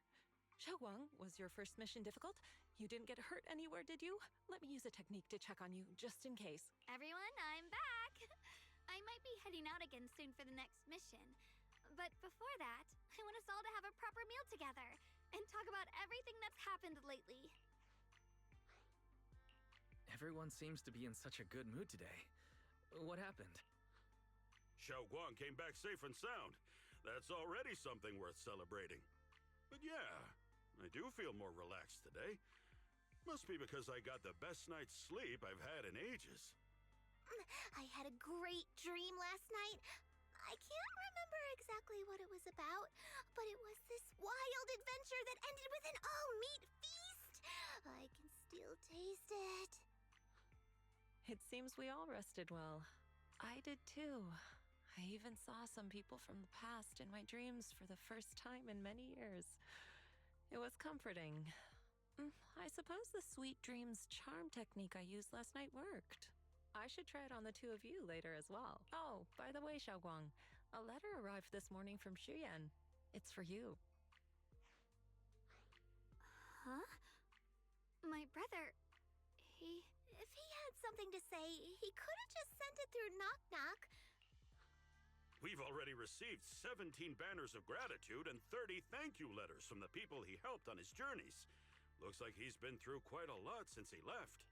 Xiaoguang, was your first mission difficult? You didn't get hurt anywhere, did you? Let me use a technique to check on you, just in case. Everyone, I'm back! I might be heading out again soon for the next mission. But before that, I want us all to have a proper meal together and talk about everything that's happened lately. Everyone seems to be in such a good mood today. What happened? Xiaoguang came back safe and sound. That's already something worth celebrating. But yeah, I do feel more relaxed today. Must be because I got the best night's sleep I've had in ages. I had a great dream last night. I can't remember exactly what it was about, but it was this wild adventure that ended with an all-meat feast. I can still taste it. It seems we all rested well. I did too. I even saw some people from the past in my dreams for the first time in many years. It was comforting. I suppose the sweet dreams charm technique I used last night worked. I should try it on the two of you later as well. Oh, by the way, Xiaoguang, a letter arrived this morning from Xuyan. It's for you. Huh? My brother, he... If he had something to say, he could have just sent it through Knock Knock. We've already received 17 banners of gratitude and 30 thank you letters from the people he helped on his journeys. Looks like he's been through quite a lot since he left.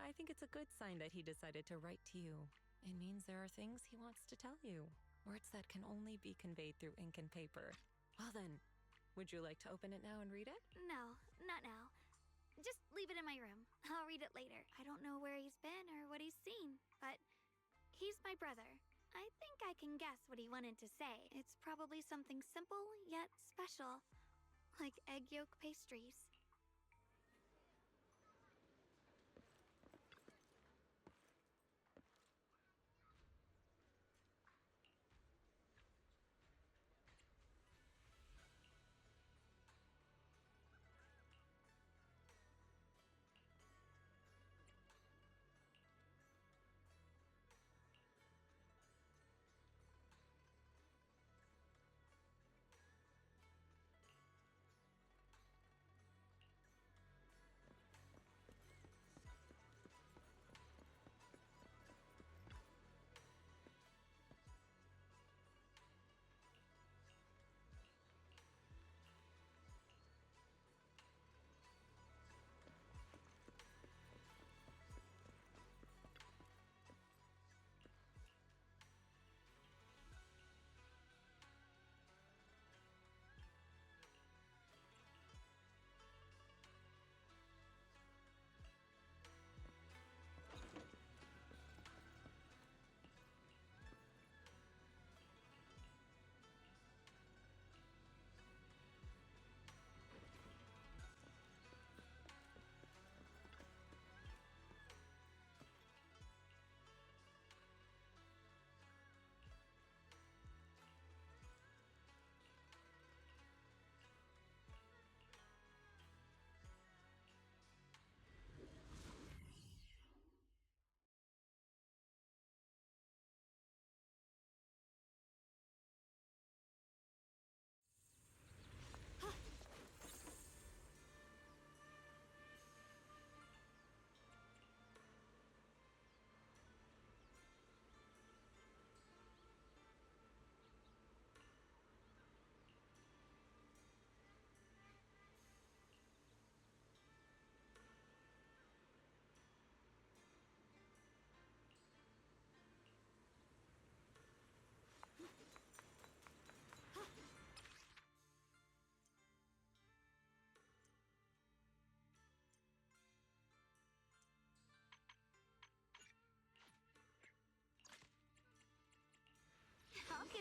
I think it's a good sign that he decided to write to you. It means there are things he wants to tell you. Words that can only be conveyed through ink and paper. Well then, would you like to open it now and read it? No, not now. Just leave it in my room. I'll read it later. I don't know where he's been or what he's seen, but he's my brother. I think I can guess what he wanted to say. It's probably something simple yet special, like egg yolk pastries.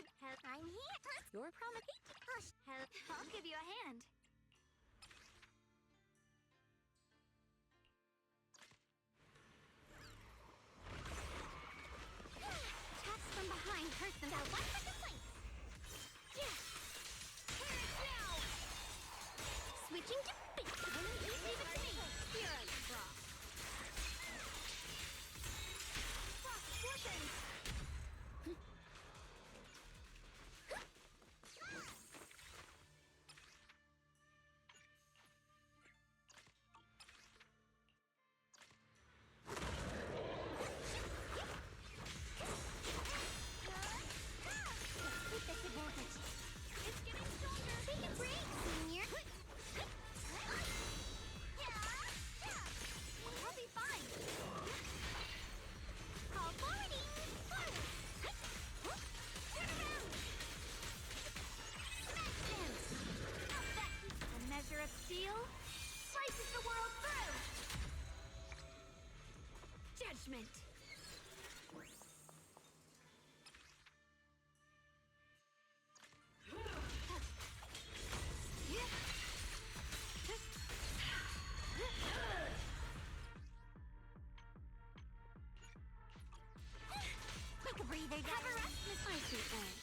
I'm here. Your promise. I'll give you a hand. Attacks from behind hurt them. Now, 1 second place. Yeah. Now. Switching to bait. Leave it to me. Here I drop. Frost portions. Keep this advantage. It's getting stronger. Take a break, senior. I'll be fine. Call forwarding. Forward. Turn around. Smash him. How's that? A measure of steel slices the world through. Judgment. Take a breather, cover up, Miss Icy Edge.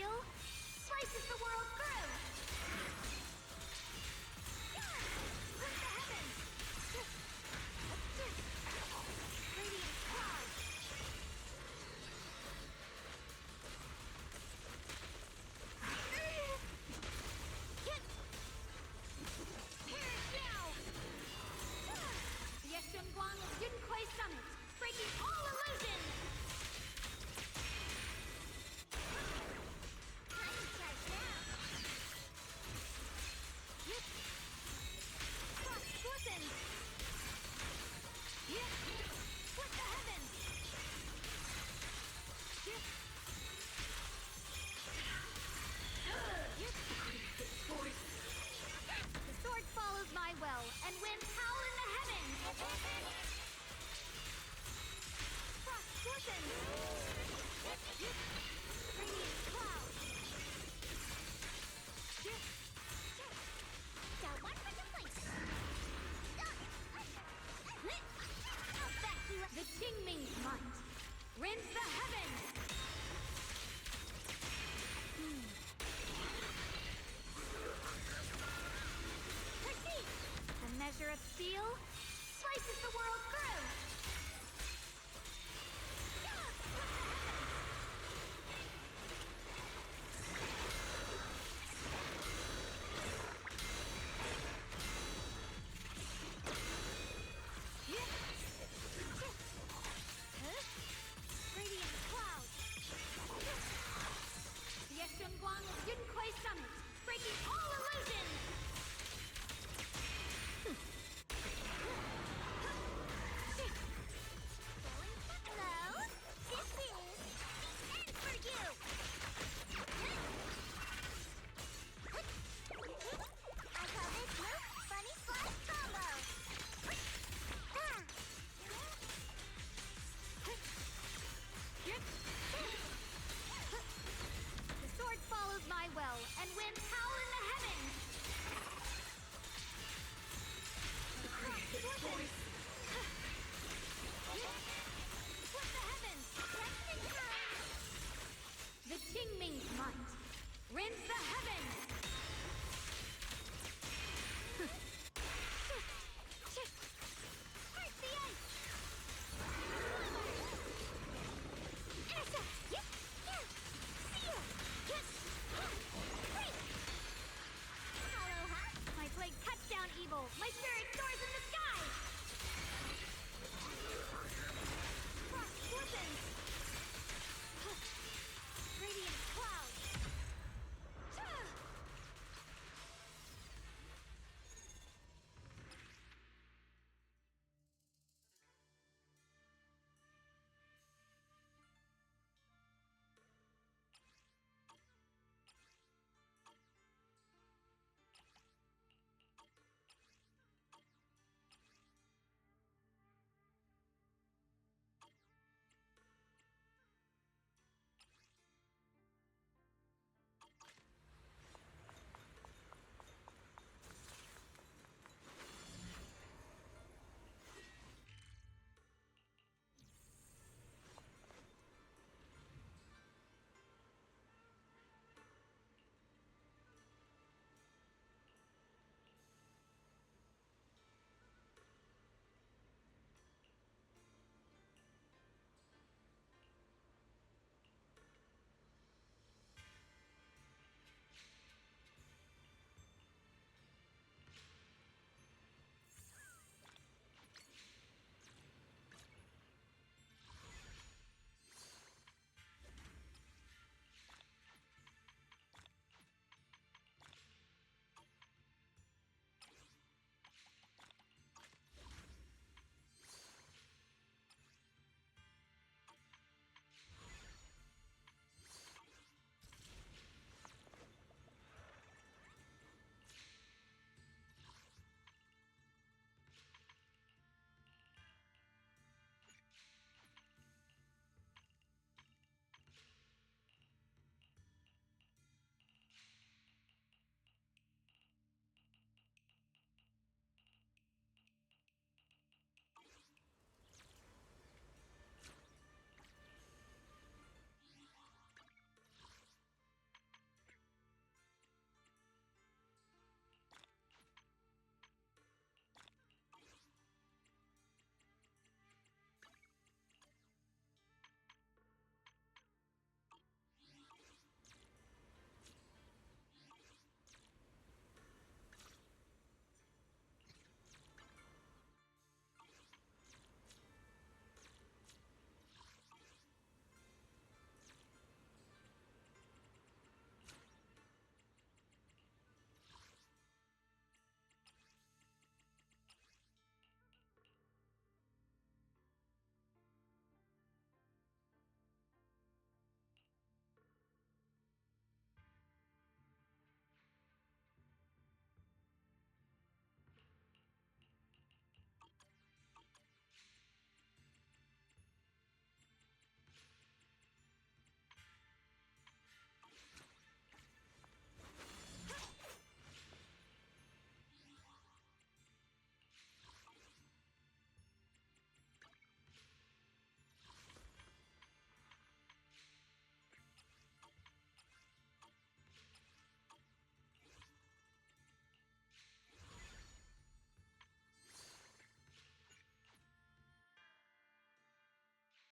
steel slices the world